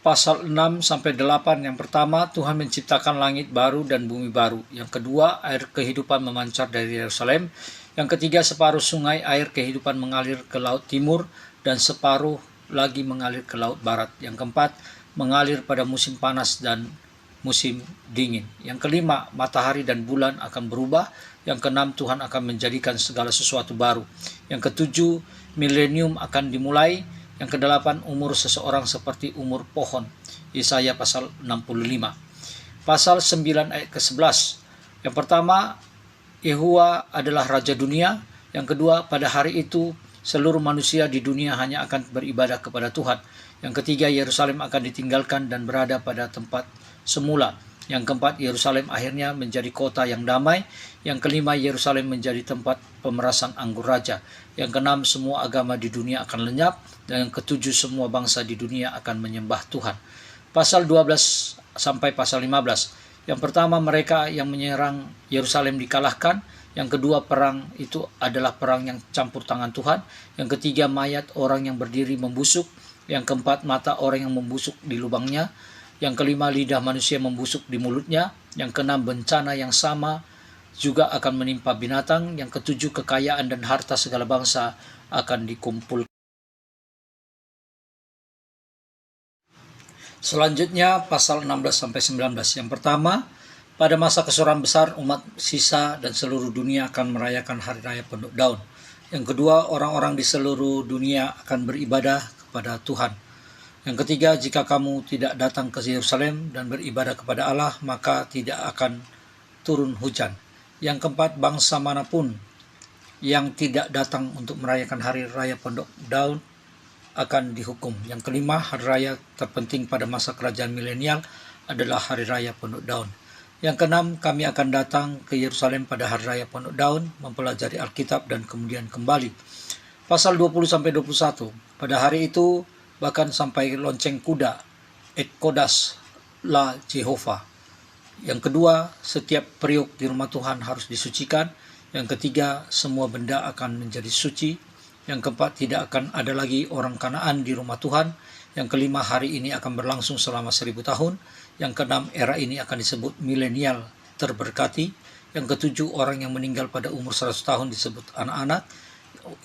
Pasal 6-8, yang pertama, Tuhan menciptakan langit baru dan bumi baru. Yang kedua, air kehidupan memancar dari Yerusalem. Yang ketiga, separuh sungai air kehidupan mengalir ke laut timur dan separuh lagi mengalir ke laut barat. Yang keempat, mengalir pada musim panas dan musim dingin. Yang kelima, matahari dan bulan akan berubah. Yang keenam, Tuhan akan menjadikan segala sesuatu baru. Yang ketujuh, milenium akan dimulai. Yang kedelapan, umur seseorang seperti umur pohon. Yesaya pasal 65. Pasal 9 ayat ke-11. Yang pertama, Yehuwa adalah Raja dunia. Yang kedua, pada hari itu seluruh manusia di dunia hanya akan beribadah kepada Tuhan. Yang ketiga, Yerusalem akan ditinggalkan dan berada pada tempat semula. Yang keempat, Yerusalem akhirnya menjadi kota yang damai. Yang kelima, Yerusalem menjadi tempat pemerasan anggur raja. Yang keenam, semua agama di dunia akan lenyap. Dan yang ketujuh, semua bangsa di dunia akan menyembah Tuhan. Pasal 12 sampai pasal 15. Yang pertama, mereka yang menyerang Yerusalem dikalahkan. Yang kedua, perang itu adalah perang yang campur tangan Tuhan. Yang ketiga, mayat orang yang berdiri membusuk. Yang keempat, mata orang yang membusuk di lubangnya. Yang kelima, lidah manusia membusuk di mulutnya. Yang keenam, bencana yang sama juga akan menimpa binatang. Yang ketujuh, kekayaan dan harta segala bangsa akan dikumpulkan. Selanjutnya, pasal 16-19. Yang pertama, pada masa kesuruhan besar, umat sisa dan seluruh dunia akan merayakan hari raya Penduduk Daun. Yang kedua, orang-orang di seluruh dunia akan beribadah kepada Tuhan. Yang ketiga, jika kamu tidak datang ke Yerusalem dan beribadah kepada Allah, maka tidak akan turun hujan. Yang keempat, bangsa manapun yang tidak datang untuk merayakan hari raya Penduduk Daun akan dihukum. Yang kelima, hari raya terpenting pada masa kerajaan milenial adalah hari raya Penduduk Daun. Yang keenam, kami akan datang ke Yerusalem pada hari raya Penduduk Daun, mempelajari Alkitab dan kemudian kembali. Pasal 20-21. Pada hari itu bahkan sampai lonceng kuda, et kodas la Jehovah. Yang kedua, setiap periuk di rumah Tuhan harus disucikan. Yang ketiga, semua benda akan menjadi suci. Yang keempat, tidak akan ada lagi orang Kanaan di rumah Tuhan. Yang kelima, hari ini akan berlangsung selama 1000 tahun. Yang keenam, era ini akan disebut milenial terberkati. Yang ketujuh, orang yang meninggal pada umur 100 tahun disebut anak-anak.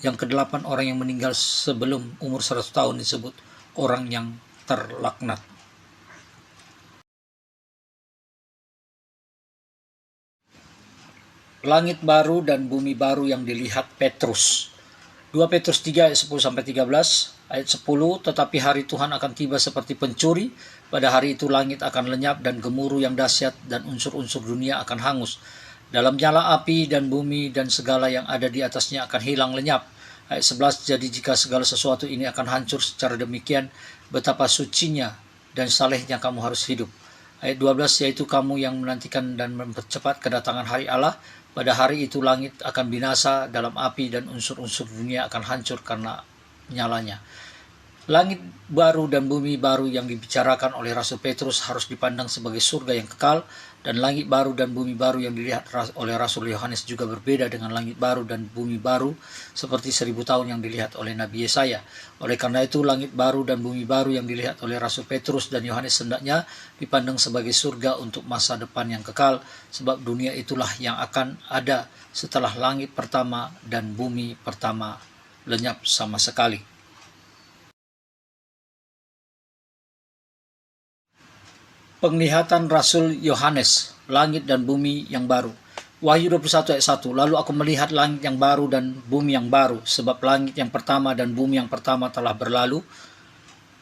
Yang kedelapan, orang yang meninggal sebelum umur 100 tahun disebut orang yang terlaknat. langit baru dan bumi baru yang dilihat Petrus. 2 Petrus 3 ayat 10-13, ayat 10, tetapi hari Tuhan akan tiba seperti pencuri. Pada hari itu langit akan lenyap dan gemuruh yang dahsyat dan unsur-unsur dunia akan hangus. Dalam nyala api dan bumi dan segala yang ada di atasnya akan hilang lenyap. Ayat 11, jadi jika segala sesuatu ini akan hancur secara demikian, betapa sucinya dan salehnya kamu harus hidup. Ayat 12, yaitu kamu yang menantikan dan mempercepat kedatangan hari Allah. Pada hari itu langit akan binasa dalam api dan unsur-unsur dunia akan hancur karena nyalanya. Langit baru dan bumi baru yang dibicarakan oleh Rasul Petrus harus dipandang sebagai surga yang kekal, dan langit baru dan bumi baru yang dilihat oleh Rasul Yohanes juga berbeda dengan langit baru dan bumi baru seperti 1000 tahun yang dilihat oleh Nabi Yesaya. Oleh karena itu, langit baru dan bumi baru yang dilihat oleh Rasul Petrus dan Yohanes hendaknya dipandang sebagai surga untuk masa depan yang kekal, sebab dunia itulah yang akan ada setelah langit pertama dan bumi pertama lenyap sama sekali. Penglihatan Rasul Yohanes, langit dan bumi yang baru. Wahyu 21 ayat 1, lalu aku melihat langit yang baru dan bumi yang baru, sebab langit yang pertama dan bumi yang pertama telah berlalu,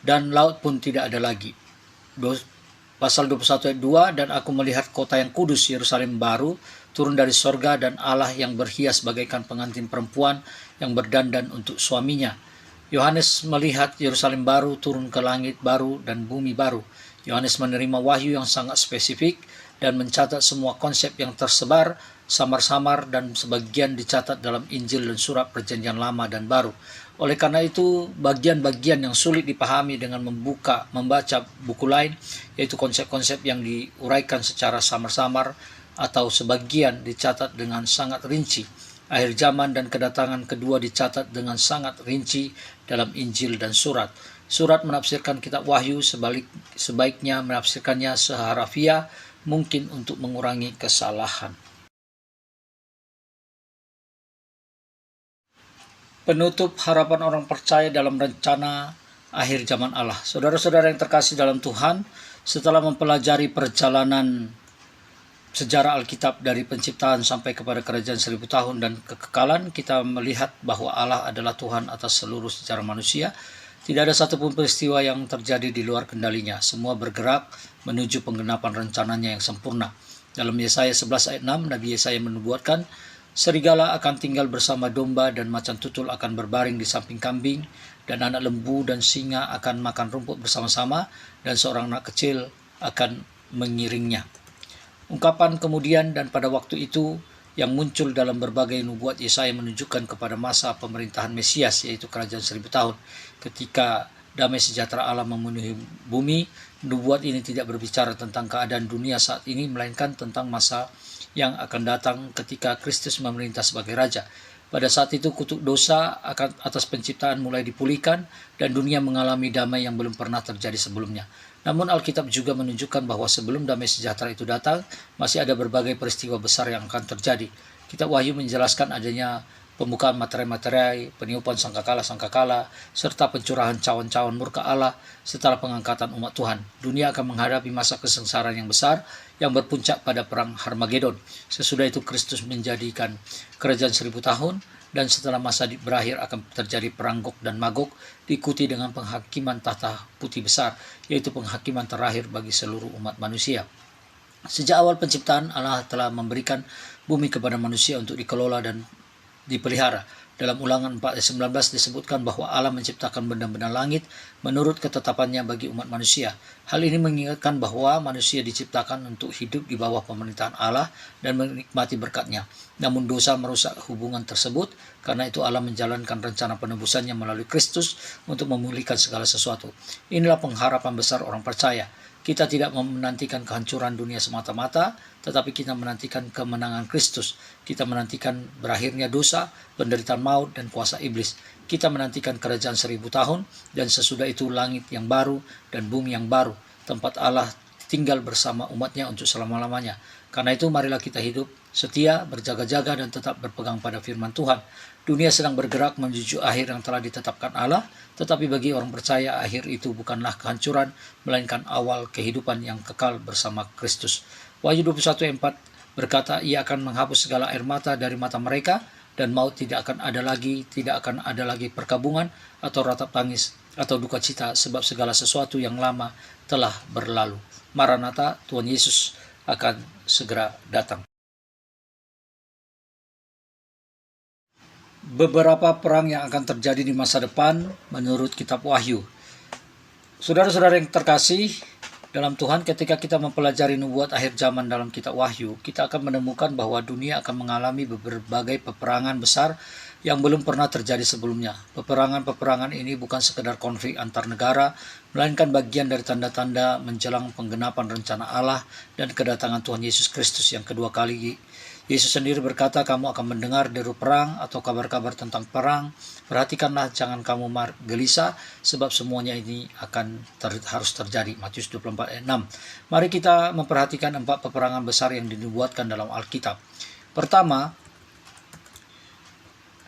dan laut pun tidak ada lagi. Pasal 21 ayat 2, dan aku melihat kota yang kudus, Yerusalem baru, turun dari sorga, dan Allah yang berhias bagaikan pengantin perempuan yang berdandan untuk suaminya. Yohanes melihat Yerusalem baru turun ke langit baru dan bumi baru. Yohanes menerima wahyu yang sangat spesifik dan mencatat semua konsep yang tersebar samar-samar, dan sebagian dicatat dalam Injil dan surat Perjanjian Lama dan Baru. Oleh karena itu, bagian-bagian yang sulit dipahami dengan membaca buku lain, yaitu konsep-konsep yang diuraikan secara samar-samar atau sebagian dicatat dengan sangat rinci. Akhir zaman dan kedatangan kedua dicatat dengan sangat rinci dalam Injil dan surat. Surat menafsirkan kitab Wahyu, sebaiknya menafsirkannya seharafiah mungkin untuk mengurangi kesalahan. Penutup harapan orang percaya dalam rencana akhir zaman Allah. Saudara-saudara yang terkasih dalam Tuhan, setelah mempelajari perjalanan sejarah Alkitab dari penciptaan sampai kepada kerajaan 1000 tahun dan kekekalan, kita melihat bahwa Allah adalah Tuhan atas seluruh sejarah manusia. Tidak ada satupun peristiwa yang terjadi di luar kendalinya. Semua bergerak menuju penggenapan rencananya yang sempurna. Dalam Yesaya 11 ayat 6, Nabi Yesaya menubuatkan, serigala akan tinggal bersama domba dan macan tutul akan berbaring di samping kambing, dan anak lembu dan singa akan makan rumput bersama-sama, dan seorang anak kecil akan mengiringnya. Ungkapan kemudian dan pada waktu itu yang muncul dalam berbagai nubuat Yesaya menunjukkan kepada masa pemerintahan Mesias, yaitu kerajaan 1000 tahun. Ketika damai sejahtera Allah memenuhi bumi, nubuat ini tidak berbicara tentang keadaan dunia saat ini, melainkan tentang masa yang akan datang ketika Kristus memerintah sebagai Raja. Pada saat itu kutuk dosa atas penciptaan mulai dipulihkan, dan dunia mengalami damai yang belum pernah terjadi sebelumnya. Namun Alkitab juga menunjukkan bahwa sebelum damai sejahtera itu datang, masih ada berbagai peristiwa besar yang akan terjadi. Kitab Wahyu menjelaskan adanya pembukaan materai-materai, peniupan sangkakala-sangkakala, serta pencurahan cawan-cawan murka Allah setelah pengangkatan umat Tuhan. Dunia akan menghadapi masa kesengsaraan yang besar yang berpuncak pada perang Harmagedon. Sesudah itu Kristus menjadikan kerajaan 1000 tahun, dan setelah masa berakhir akan terjadi perang Gog dan Magog, diikuti dengan penghakiman tahta putih besar, yaitu penghakiman terakhir bagi seluruh umat manusia. Sejak awal penciptaan, Allah telah memberikan bumi kepada manusia untuk dikelola dan dipelihara. Dalam Ulangan 4 ayat 19 disebutkan bahwa Allah menciptakan benda-benda langit menurut ketetapannya bagi umat manusia. Hal ini mengingatkan bahwa manusia diciptakan untuk hidup di bawah pemerintahan Allah dan menikmati berkat-Nya. Namun dosa merusak hubungan tersebut, karena itu Allah menjalankan rencana penebusannya melalui Kristus untuk memulihkan segala sesuatu. Inilah pengharapan besar orang percaya. Kita tidak menantikan kehancuran dunia semata-mata, tetapi kita menantikan kemenangan Kristus. Kita menantikan berakhirnya dosa, penderitaan maut, dan kuasa iblis. Kita menantikan kerajaan 1000 tahun, dan sesudah itu langit yang baru dan bumi yang baru, tempat Allah tinggal bersama umatnya untuk selama-lamanya. Karena itu marilah kita hidup setia, berjaga-jaga, dan tetap berpegang pada firman Tuhan. Dunia sedang bergerak menuju akhir yang telah ditetapkan Allah, tetapi bagi orang percaya akhir itu bukanlah kehancuran, melainkan awal kehidupan yang kekal bersama Kristus. Wahyu 21:4 berkata, Ia akan menghapus segala air mata dari mata mereka, dan maut tidak akan ada lagi perkabungan atau ratap tangis atau duka cita, sebab segala sesuatu yang lama telah berlalu. Maranatha, Tuhan Yesus akan segera datang. Beberapa perang yang akan terjadi di masa depan menurut kitab Wahyu. Saudara-saudara yang terkasih dalam Tuhan, ketika kita mempelajari nubuat akhir zaman dalam kitab Wahyu, kita akan menemukan bahwa dunia akan mengalami berbagai peperangan besar yang belum pernah terjadi sebelumnya. Peperangan-peperangan ini bukan sekedar konflik antar negara, melainkan bagian dari tanda-tanda menjelang penggenapan rencana Allah dan kedatangan Tuhan Yesus Kristus yang kedua kali. Yesus sendiri berkata, kamu akan mendengar deru perang atau kabar-kabar tentang perang. Perhatikanlah, jangan kamu gelisah, sebab semuanya ini harus terjadi. Matius 24 ayat 6. Mari kita memperhatikan 4 peperangan besar yang dinubuatkan dalam Alkitab. Pertama,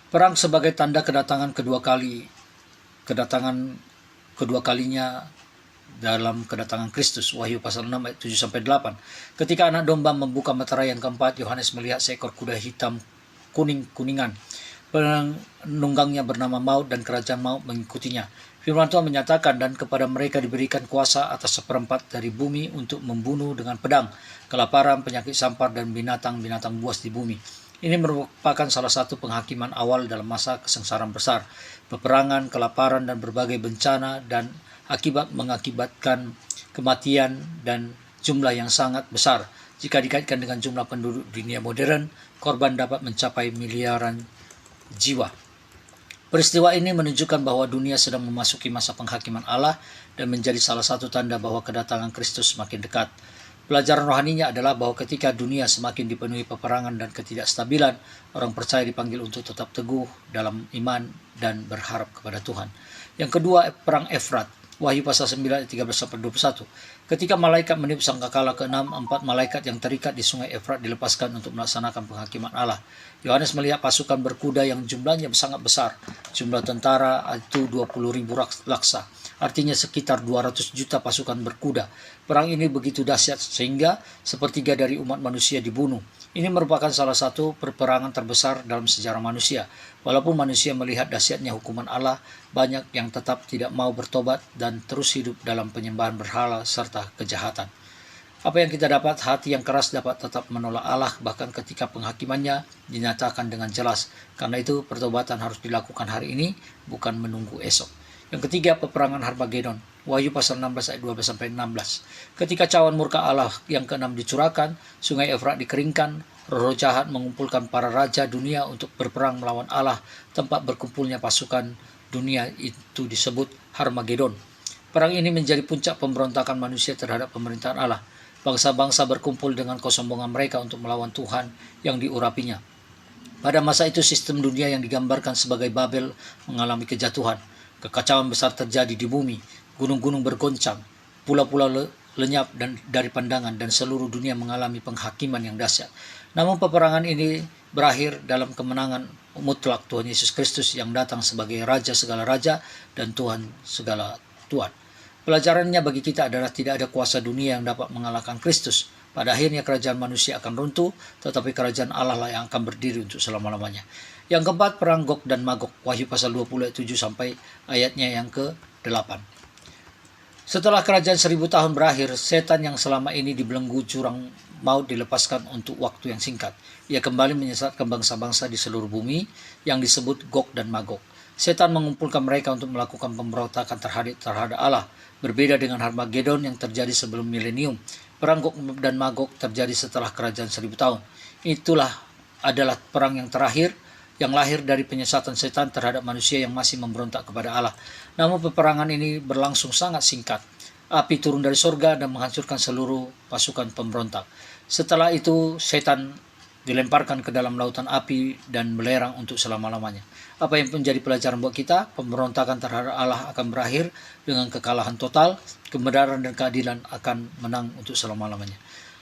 perang sebagai tanda kedatangan kedua kalinya dalam kedatangan Kristus. Wahyu pasal 6 ayat 7-8. Ketika anak domba membuka meterai yang keempat, Yohanes melihat seekor kuda hitam kuningan. Penunggangnya bernama Maut, dan kerajaan Maut mengikutinya. Firman Tuhan menyatakan, dan kepada mereka diberikan kuasa atas 1/4 dari bumi untuk membunuh dengan pedang, kelaparan, penyakit sampar, dan binatang-binatang buas di bumi. Ini merupakan salah satu penghakiman awal dalam masa kesengsaraan besar. Peperangan, kelaparan, dan berbagai bencana dan mengakibatkan kematian dan jumlah yang sangat besar. Jika dikaitkan dengan jumlah penduduk dunia modern, korban dapat mencapai miliaran jiwa. Peristiwa ini menunjukkan bahwa dunia sedang memasuki masa penghakiman Allah dan menjadi salah satu tanda bahwa kedatangan Kristus semakin dekat. Pelajaran rohaninya adalah bahwa ketika dunia semakin dipenuhi peperangan dan ketidakstabilan, orang percaya dipanggil untuk tetap teguh dalam iman dan berharap kepada Tuhan. Yang kedua, perang Efrat. Wahyu pasal 9 ayat 13-21. Ketika malaikat meniup sangkakala ke-6, 4 malaikat yang terikat di sungai Efrat dilepaskan untuk melaksanakan penghakiman Allah. Yohanes melihat pasukan berkuda yang jumlahnya sangat besar. Jumlah tentara itu 20.000 laksa. Artinya sekitar 200 juta pasukan berkuda. Perang ini begitu dahsyat sehingga 1/3 dari umat manusia dibunuh. Ini merupakan salah satu peperangan terbesar dalam sejarah manusia. Walaupun manusia melihat dahsyatnya hukuman Allah, banyak yang tetap tidak mau bertobat dan terus hidup dalam penyembahan berhala serta kejahatan. Apa yang kita dapat? Hati yang keras dapat tetap menolak Allah bahkan ketika penghakimannya dinyatakan dengan jelas. Karena itu pertobatan harus dilakukan hari ini, bukan menunggu esok. Yang ketiga, peperangan Harmagedon. Wahyu pasal 16 ayat 12-16. Ketika cawan murka Allah yang ke-6 dicurahkan, sungai Efrat dikeringkan, roh jahat mengumpulkan para raja dunia untuk berperang melawan Allah. Tempat berkumpulnya pasukan dunia itu disebut Harmagedon. Perang ini menjadi puncak pemberontakan manusia terhadap pemerintahan Allah. Bangsa-bangsa berkumpul dengan kesombongan mereka untuk melawan Tuhan yang diurapinya. Pada masa itu sistem dunia yang digambarkan sebagai Babel mengalami kejatuhan. Kekacauan besar terjadi di bumi, gunung-gunung bergoncang, pulau-pulau lenyap dari pandangan, dan seluruh dunia mengalami penghakiman yang dahsyat. Namun peperangan ini berakhir dalam kemenangan mutlak Tuhan Yesus Kristus yang datang sebagai Raja segala Raja dan Tuhan segala Tuhan. Pelajarannya bagi kita adalah tidak ada kuasa dunia yang dapat mengalahkan Kristus. Pada akhirnya kerajaan manusia akan runtuh, tetapi kerajaan Allah lah yang akan berdiri untuk selama-lamanya. Yang keempat, perang Gog dan Magog. Wahyu pasal 20 ayat 7 sampai ayatnya yang ke-8. Setelah kerajaan 1000 tahun berakhir, setan yang selama ini dibelenggu jurang maut dilepaskan untuk waktu yang singkat. Ia kembali menyesatkan bangsa-bangsa di seluruh bumi yang disebut Gog dan Magog. Setan mengumpulkan mereka untuk melakukan pemberontakan terhadap Allah. Berbeda dengan Harmagedon yang terjadi sebelum milenium. Perang Gog dan Magog terjadi setelah kerajaan 1000 tahun. Itulah adalah perang yang terakhir yang lahir dari penyesatan setan terhadap manusia yang masih memberontak kepada Allah. Namun peperangan ini berlangsung sangat singkat. Api turun dari surga dan menghancurkan seluruh pasukan pemberontak. Setelah itu setan dilemparkan ke dalam lautan api dan belerang untuk selama-lamanya. Apa yang menjadi pelajaran buat kita? Pemberontakan terhadap Allah akan berakhir dengan kekalahan total, kebenaran dan keadilan akan menang untuk selama-lamanya.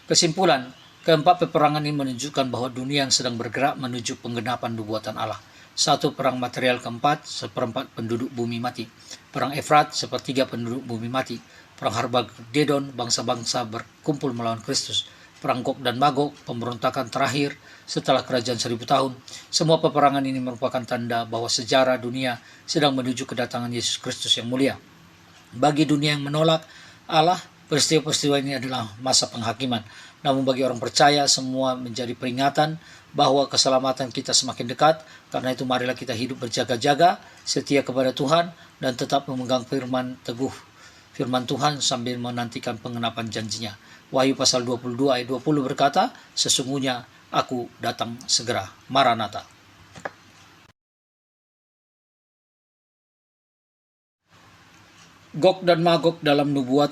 Kesimpulan, keempat peperangan ini menunjukkan bahwa dunia yang sedang bergerak menuju penggenapan nubuatan Allah. 1. Perang material keempat, 1/4 penduduk bumi mati. Perang Efrat, 1/3 penduduk bumi mati. Perang Harmagedon, bangsa-bangsa berkumpul melawan Kristus. perang Gog dan Magog, pemberontakan terakhir setelah kerajaan 1000 tahun. Semua peperangan ini merupakan tanda bahwa sejarah dunia sedang menuju kedatangan Yesus Kristus yang mulia. Bagi dunia yang menolak Allah, peristiwa-peristiwa ini adalah masa penghakiman. Namun bagi orang percaya, semua menjadi peringatan bahwa keselamatan kita semakin dekat. Karena itu marilah kita hidup berjaga-jaga, setia kepada Tuhan, dan tetap memegang firman Tuhan sambil menantikan pengenapan janjinya. Wahyu pasal 22 ayat 20 berkata, sesungguhnya aku datang segera. Maranatha. Gog dan Magog dalam nubuat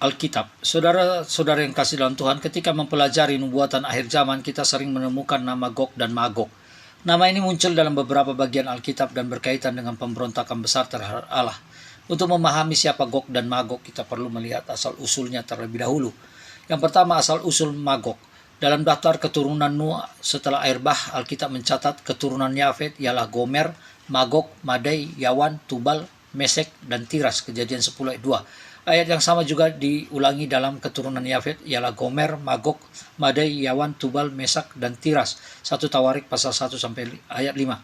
Alkitab. Saudara-saudara yang kasih dalam Tuhan, ketika mempelajari nubuatan akhir zaman, kita sering menemukan nama Gog dan Magog. Nama ini muncul dalam beberapa bagian Alkitab dan berkaitan dengan pemberontakan besar terhadap Allah. Untuk memahami siapa Gog dan Magog, kita perlu melihat asal-usulnya terlebih dahulu. Yang pertama, asal-usul Magog. Dalam daftar keturunan Nuh setelah air bah, Alkitab mencatat keturunan Yafet ialah Gomer, Magog, Madai, Yawan, Tubal, Mesek, dan Tiras. Kejadian 10 ayat 2. Ayat yang sama juga diulangi dalam keturunan Yafet ialah Gomer, Magog, Madai, Yawan, Tubal, Mesak, dan Tiras. 1 Tawarik pasal 1 sampai ayat 5.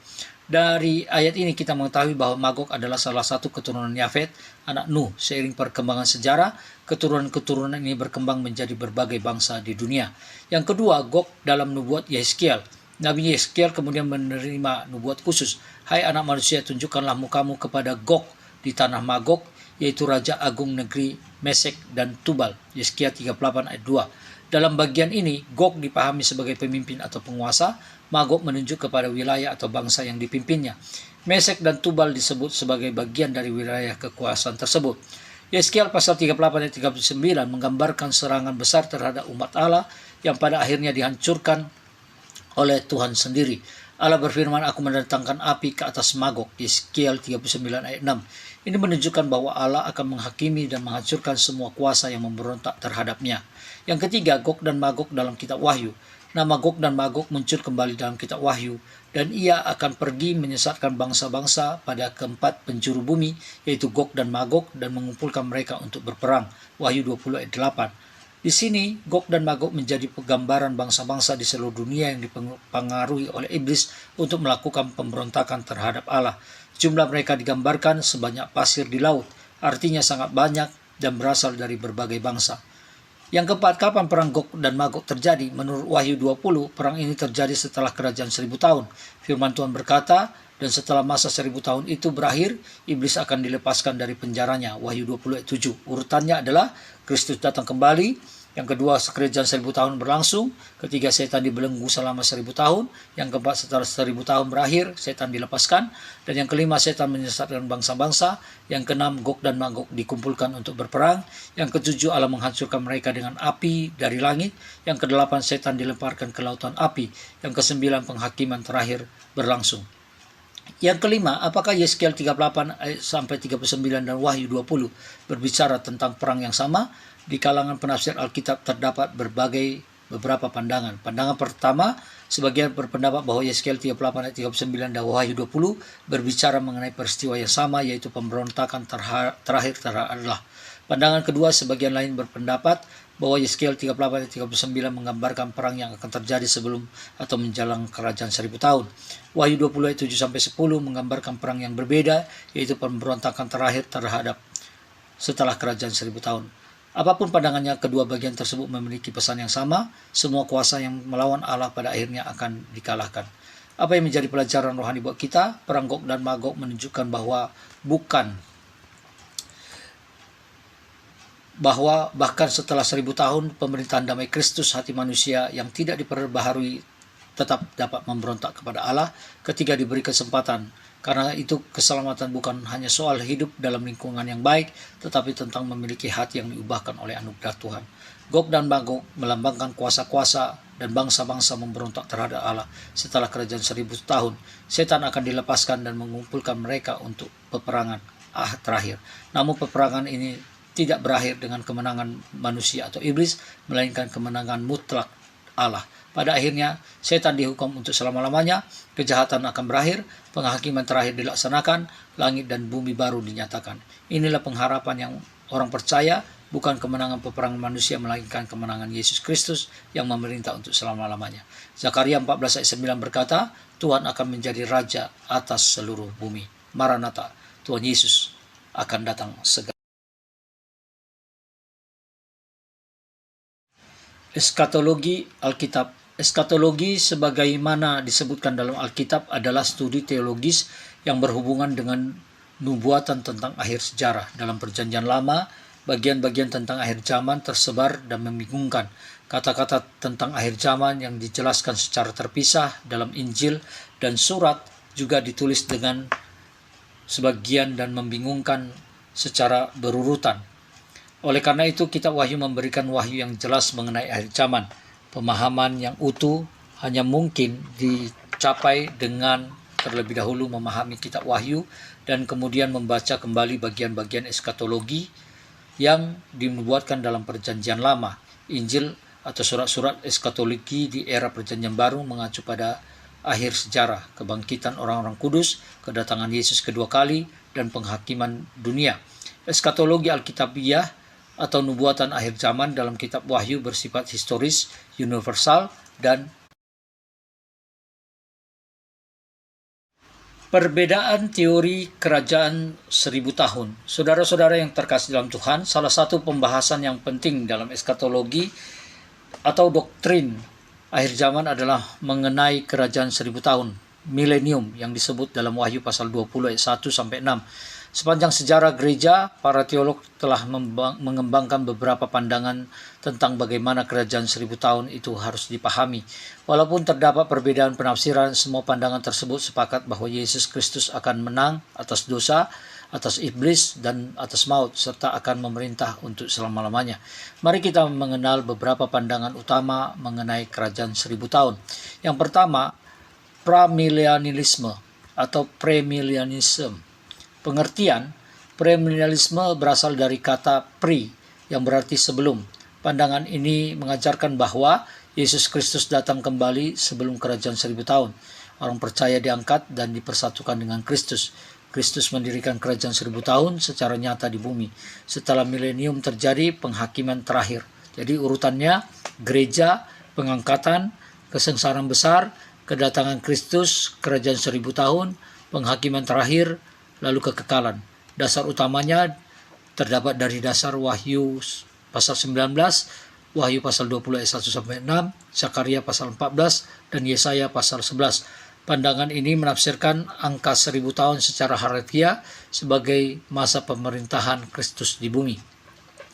Dari ayat ini kita mengetahui bahwa Magog adalah salah satu keturunan Yafet, anak Nuh. Seiring perkembangan sejarah, keturunan-keturunan ini berkembang menjadi berbagai bangsa di dunia. Yang kedua, Gog dalam nubuat Yehezkiel. Nabi Yehezkiel kemudian menerima nubuat khusus. Hai anak manusia, tunjukkanlah mukamu kepada Gog di tanah Magog, yaitu Raja Agung negeri Mesek dan Tubal. Yehezkiel 38 ayat 2. Dalam bagian ini, Gog dipahami sebagai pemimpin atau penguasa. Magog menunjuk kepada wilayah atau bangsa yang dipimpinnya. Mesek dan Tubal disebut sebagai bagian dari wilayah kekuasaan tersebut. Yehezkiel pasal 38 ayat 39 menggambarkan serangan besar terhadap umat Allah yang pada akhirnya dihancurkan oleh Tuhan sendiri. Allah berfirman, aku mendatangkan api ke atas Magog. Yehezkiel 39 ayat 6. Ini menunjukkan bahwa Allah akan menghakimi dan menghancurkan semua kuasa yang memberontak terhadapnya. Yang ketiga, Gog dan Magog dalam kitab Wahyu. Nama Gog dan Magog muncul kembali dalam kitab Wahyu, dan ia akan pergi menyesatkan bangsa-bangsa pada keempat penjuru bumi, yaitu Gog dan Magog, dan mengumpulkan mereka untuk berperang. Wahyu 20 ayat 8. Di sini, Gog dan Magog menjadi penggambaran bangsa-bangsa di seluruh dunia yang dipengaruhi oleh iblis untuk melakukan pemberontakan terhadap Allah. Jumlah mereka digambarkan sebanyak pasir di laut, artinya sangat banyak dan berasal dari berbagai bangsa. Yang keempat, kapan perang Gog dan Magog terjadi? Menurut Wahyu 20, perang ini terjadi setelah kerajaan 1000 tahun. Firman Tuhan berkata, dan setelah masa 1000 tahun itu berakhir, iblis akan dilepaskan dari penjaranya. Wahyu 20 ayat 7. Urutannya adalah Kristus datang kembali. Yang kedua, kerajaan 1000 tahun berlangsung. Ketiga, setan dibelenggu selama 1000 tahun. Yang keempat, setelah 1000 tahun berakhir, setan dilepaskan. Dan yang kelima, setan menyesatkan bangsa-bangsa. Yang keenam, Gog dan Magog dikumpulkan untuk berperang. Yang ketujuh, Allah menghancurkan mereka dengan api dari langit. Yang kedelapan, setan dilemparkan ke lautan api. Yang kesembilan, penghakiman terakhir berlangsung. Yang kelima, apakah Yehezkiel 38 sampai 39 dan Wahyu 20 berbicara tentang perang yang sama? Di kalangan penafsir Alkitab terdapat beberapa pandangan. Pandangan pertama, sebagian berpendapat bahwa Yehezkiel 38 ayat 39 dan Wahyu 20 berbicara mengenai peristiwa yang sama, yaitu pemberontakan terakhir terhadap Allah. Pandangan kedua, sebagian lain berpendapat bahwa Yehezkiel 38 ayat 39 menggambarkan perang yang akan terjadi sebelum atau menjelang kerajaan 1000 tahun. Wahyu 20 ayat 7 sampai 10 menggambarkan perang yang berbeda, yaitu pemberontakan terakhir terhadap setelah kerajaan 1000 tahun. Apapun pandangannya, kedua bagian tersebut memiliki pesan yang sama. Semua kuasa yang melawan Allah pada akhirnya akan dikalahkan. Apa yang menjadi pelajaran rohani buat kita? Perang Gog dan Magog menunjukkan bahwa bahkan setelah 1000 tahun pemerintahan damai Kristus, hati manusia yang tidak diperbaharui tetap dapat memberontak kepada Allah ketika diberi kesempatan. Karena itu keselamatan bukan hanya soal hidup dalam lingkungan yang baik, tetapi tentang memiliki hati yang diubahkan oleh anugerah Tuhan. Gog dan Magog melambangkan kuasa-kuasa dan bangsa-bangsa memberontak terhadap Allah. Setelah kerajaan 1000 tahun, setan akan dilepaskan dan mengumpulkan mereka untuk peperangan terakhir. Namun peperangan ini tidak berakhir dengan kemenangan manusia atau iblis, melainkan kemenangan mutlak Allah. Pada akhirnya, setan dihukum untuk selama-lamanya, kejahatan akan berakhir, penghakiman terakhir dilaksanakan, langit dan bumi baru dinyatakan. Inilah pengharapan yang orang percaya bukan kemenangan peperangan manusia, melainkan kemenangan Yesus Kristus yang memerintah untuk selama-lamanya. Zakaria 14 ayat 9 berkata, Tuhan akan menjadi raja atas seluruh bumi. Maranatha, Tuhan Yesus akan datang segera. Eskatologi Alkitab. Eskatologi sebagaimana disebutkan dalam Alkitab adalah studi teologis yang berhubungan dengan nubuatan tentang akhir sejarah. Dalam Perjanjian Lama, bagian-bagian tentang akhir zaman tersebar dan membingungkan. Kata-kata tentang akhir zaman yang dijelaskan secara terpisah dalam Injil dan surat juga ditulis dengan sebagian dan membingungkan secara berurutan. Oleh karena itu, kitab Wahyu memberikan wahyu yang jelas mengenai akhir zaman. Pemahaman yang utuh hanya mungkin dicapai dengan terlebih dahulu memahami kitab Wahyu dan kemudian membaca kembali bagian-bagian eskatologi yang dinubuatkan dalam Perjanjian Lama. Injil atau surat-surat eskatologi di era Perjanjian Baru mengacu pada akhir sejarah, kebangkitan orang-orang kudus, kedatangan Yesus kedua kali, dan penghakiman dunia. Eskatologi Alkitabiah atau nubuatan akhir zaman dalam kitab Wahyu bersifat historis, universal, dan perbedaan teori kerajaan 1000 tahun. Saudara-saudara yang terkasih dalam Tuhan, salah satu pembahasan yang penting dalam eskatologi atau doktrin akhir zaman adalah mengenai kerajaan 1000 tahun, milenium, yang disebut dalam Wahyu pasal 20 ayat 1 sampai 6. Sepanjang sejarah gereja, para teolog telah mengembangkan beberapa pandangan tentang bagaimana kerajaan 1000 tahun itu harus dipahami. Walaupun terdapat perbedaan penafsiran, semua pandangan tersebut sepakat bahwa Yesus Kristus akan menang atas dosa, atas iblis, dan atas maut, serta akan memerintah untuk selama-lamanya. Mari kita mengenal beberapa pandangan utama mengenai kerajaan 1000 tahun. Yang pertama, premilenialisme atau premilenialism. Pengertian premilenialisme berasal dari kata pre yang berarti sebelum. Pandangan ini mengajarkan bahwa Yesus Kristus datang kembali sebelum kerajaan 1000 tahun. Orang percaya diangkat dan dipersatukan dengan Kristus. Kristus mendirikan kerajaan 1000 tahun secara nyata di bumi. Setelah milenium terjadi penghakiman terakhir. Jadi urutannya gereja, pengangkatan, kesengsaraan besar, kedatangan Kristus, kerajaan 1000 tahun, penghakiman terakhir, lalu kekekalan. Dasar utamanya terdapat dari dasar Wahyu pasal 19, Wahyu pasal 20 ayat 1 sampai 6, Zakaria pasal 14, dan Yesaya pasal 11. Pandangan ini menafsirkan angka 1000 tahun secara harfiah sebagai masa pemerintahan Kristus di bumi.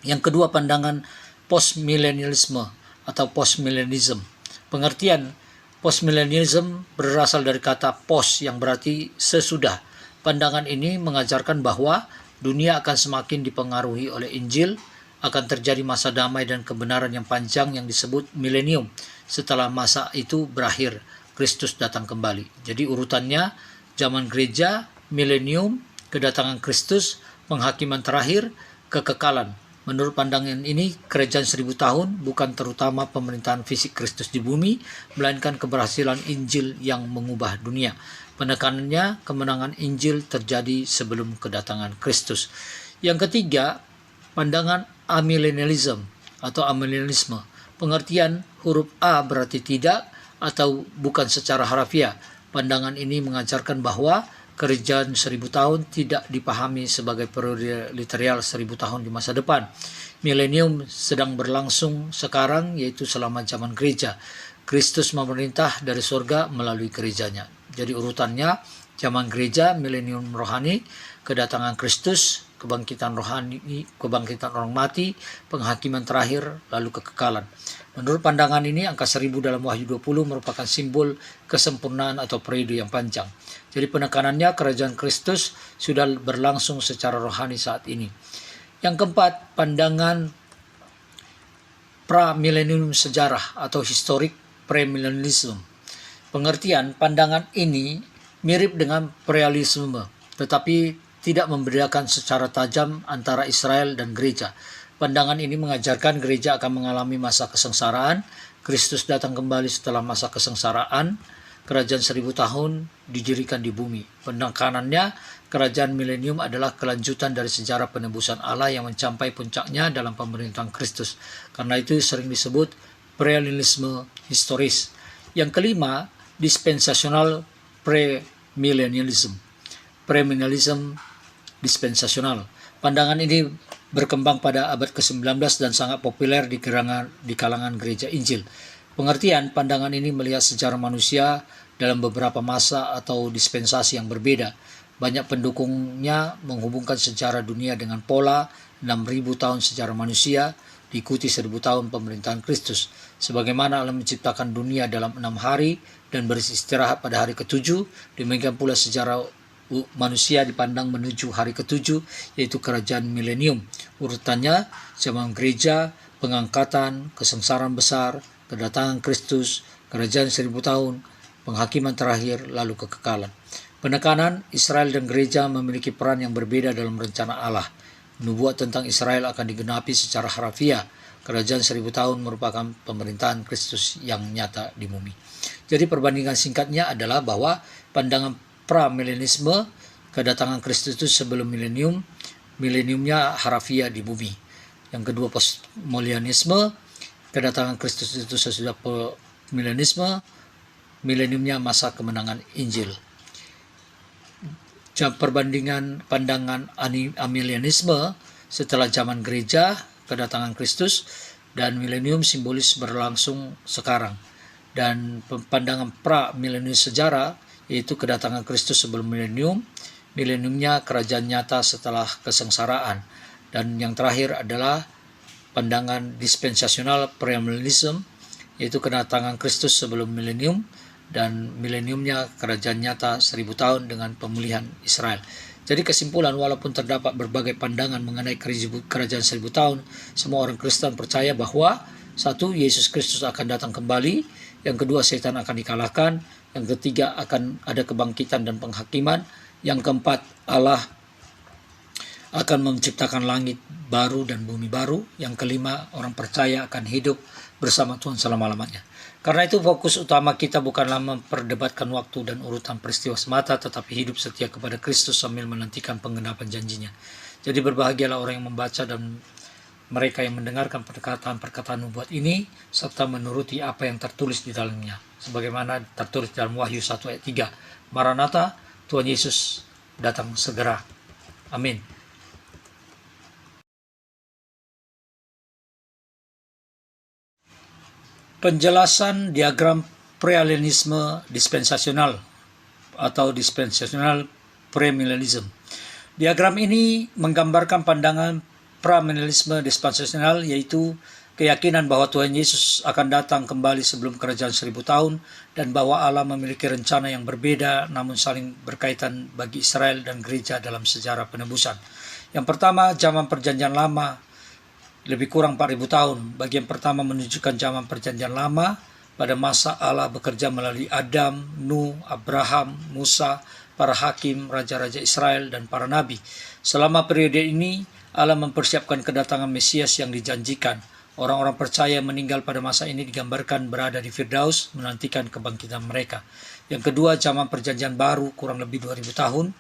Yang kedua, pandangan postmilenialisme atau postmillenism. Pengertian postmilenialism berasal dari kata post yang berarti sesudah. Pandangan ini mengajarkan bahwa dunia akan semakin dipengaruhi oleh Injil, akan terjadi masa damai dan kebenaran yang panjang yang disebut milenium. Setelah masa itu berakhir, Kristus datang kembali. Jadi urutannya zaman gereja, milenium, kedatangan Kristus, penghakiman terakhir, kekekalan. Menurut pandangan ini, kerajaan 1000 tahun bukan terutama pemerintahan fisik Kristus di bumi, melainkan keberhasilan Injil yang mengubah dunia. Penekanannya, kemenangan Injil terjadi sebelum kedatangan Kristus. Yang ketiga, pandangan amillennialism atau amillennialisme. Pengertian huruf A berarti tidak atau bukan secara harfiah. Pandangan ini mengajarkan bahwa kerajaan 1000 tahun tidak dipahami sebagai periode literal 1000 tahun di masa depan. Milenium sedang berlangsung sekarang, yaitu selama zaman gereja. Kristus memerintah dari surga melalui gerejanya. Jadi urutannya zaman gereja, milenium rohani, kedatangan Kristus, kebangkitan rohani, kebangkitan orang mati, penghakiman terakhir, lalu kekekalan. Menurut pandangan ini, angka 1000 dalam Wahyu 20 merupakan simbol kesempurnaan atau periode yang panjang. Jadi penekanannya kerajaan Kristus sudah berlangsung secara rohani saat ini. Yang keempat, pandangan pra-milenium sejarah atau historic premilenialism. Pengertian pandangan ini mirip dengan prealisme, tetapi tidak membedakan secara tajam antara Israel dan gereja. Pandangan ini mengajarkan gereja akan mengalami masa kesengsaraan, Kristus datang kembali setelah masa kesengsaraan, kerajaan 1000 tahun didirikan di bumi. Penekanannya, kerajaan milenium adalah kelanjutan dari sejarah penebusan Allah yang mencapai puncaknya dalam pemerintahan Kristus. Karena itu sering disebut premilenialisme historis. Yang kelima, dispensational premillennialism. Premillennialism dispensasional. Pandangan ini berkembang pada abad ke-19 dan sangat populer di kalangan gereja Injil. Pengertian pandangan ini melihat sejarah manusia dalam beberapa masa atau dispensasi yang berbeda. Banyak pendukungnya menghubungkan sejarah dunia dengan pola 6.000 tahun sejarah manusia diikuti 1.000 tahun pemerintahan Kristus. Sebagaimana Allah menciptakan dunia dalam 6 hari dan beristirahat pada hari ke-7, demikian pula sejarah manusia dipandang menuju hari ke-7, yaitu kerajaan milenium. Urutannya, zaman gereja, pengangkatan, kesengsaraan besar, kedatangan Kristus, kerajaan 1000 tahun, penghakiman terakhir, lalu kekekalan. Penekanan, Israel dan gereja memiliki peran yang berbeda dalam rencana Allah. Nubuat tentang Israel akan digenapi secara harafiah. Kerajaan 1000 tahun merupakan pemerintahan Kristus yang nyata di bumi. Jadi perbandingan singkatnya adalah bahwa pandangan pra-milenisme, kedatangan Kristus itu sebelum milenium, mileniumnya harafiah di bumi. Yang kedua, postmilenialisme, kedatangan Kristus itu sesudah milenisme, mileniumnya masa kemenangan Injil. Perbandingan pandangan amilenialisme setelah zaman gereja, kedatangan Kristus, dan milenium simbolis berlangsung sekarang. Dan pandangan pra-milenius sejarah, yaitu kedatangan Kristus sebelum milenium, mileniumnya kerajaan nyata setelah kesengsaraan. Dan yang terakhir adalah pandangan dispensasional premillennialism, yaitu kedatangan Kristus sebelum milenium, dan mileniumnya kerajaan nyata 1000 tahun dengan pemulihan Israel. Jadi kesimpulan, walaupun terdapat berbagai pandangan mengenai kerajaan 1000 tahun, semua orang Kristen percaya bahwa satu, Yesus Kristus akan datang kembali, yang kedua, setan akan dikalahkan, yang ketiga, akan ada kebangkitan dan penghakiman, yang keempat, Allah akan menciptakan langit baru dan bumi baru, yang kelima, orang percaya akan hidup bersama Tuhan selama-lamanya. Karena itu fokus utama kita bukanlah memperdebatkan waktu dan urutan peristiwa semata, tetapi hidup setia kepada Kristus sambil menantikan penggenapan janjinya. Jadi berbahagialah orang yang membaca dan mereka yang mendengarkan perkataan-perkataan nubuat ini, serta menuruti apa yang tertulis di dalamnya. Sebagaimana tertulis dalam Wahyu 1 ayat 3. Maranatha, Tuhan Yesus datang segera. Amin. Penjelasan diagram prealenisme dispensasional atau dispensational premillennialism. Diagram ini menggambarkan pandangan premillennialisme dispensasional, yaitu keyakinan bahwa Tuhan Yesus akan datang kembali sebelum kerajaan 1000 tahun dan bahwa Allah memiliki rencana yang berbeda namun saling berkaitan bagi Israel dan gereja dalam sejarah penebusan. Yang pertama, zaman perjanjian lama, lebih kurang 4000 tahun. Bagian pertama menunjukkan zaman perjanjian lama pada masa Allah bekerja melalui Adam, Nuh, Abraham, Musa, para hakim, raja-raja Israel, dan para nabi. Selama periode ini, Allah mempersiapkan kedatangan Mesias yang dijanjikan. Orang-orang percaya meninggal pada masa ini digambarkan berada di Firdaus menantikan kebangkitan mereka. Yang kedua, zaman perjanjian baru kurang lebih 2000 tahun.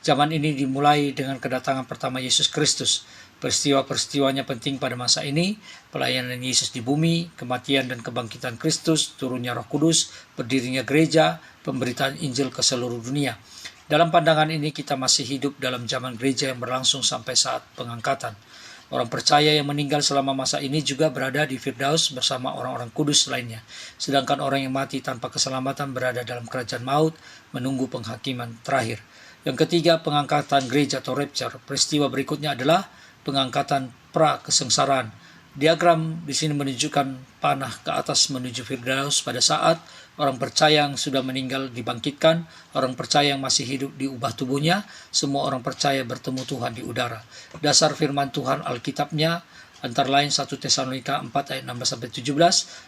Zaman ini dimulai dengan kedatangan pertama Yesus Kristus. Peristiwa-peristiwanya penting pada masa ini: pelayanan Yesus di bumi, kematian dan kebangkitan Kristus, turunnya Roh Kudus, berdirinya gereja, pemberitaan Injil ke seluruh dunia. Dalam pandangan ini kita masih hidup dalam zaman gereja yang berlangsung sampai saat pengangkatan. Orang percaya yang meninggal selama masa ini juga berada di Firdaus bersama orang-orang kudus lainnya. Sedangkan orang yang mati tanpa keselamatan berada dalam kerajaan maut menunggu penghakiman terakhir. Yang ketiga, pengangkatan gereja atau rapture. Peristiwa berikutnya adalah pengangkatan pra-kesengsaraan. Diagram di sini menunjukkan panah ke atas menuju Firdaus pada saat orang percaya yang sudah meninggal dibangkitkan, orang percaya yang masih hidup diubah tubuhnya, semua orang percaya bertemu Tuhan di udara. Dasar firman Tuhan Alkitabnya antara lain 1 Tesalonika 4 ayat 16-17,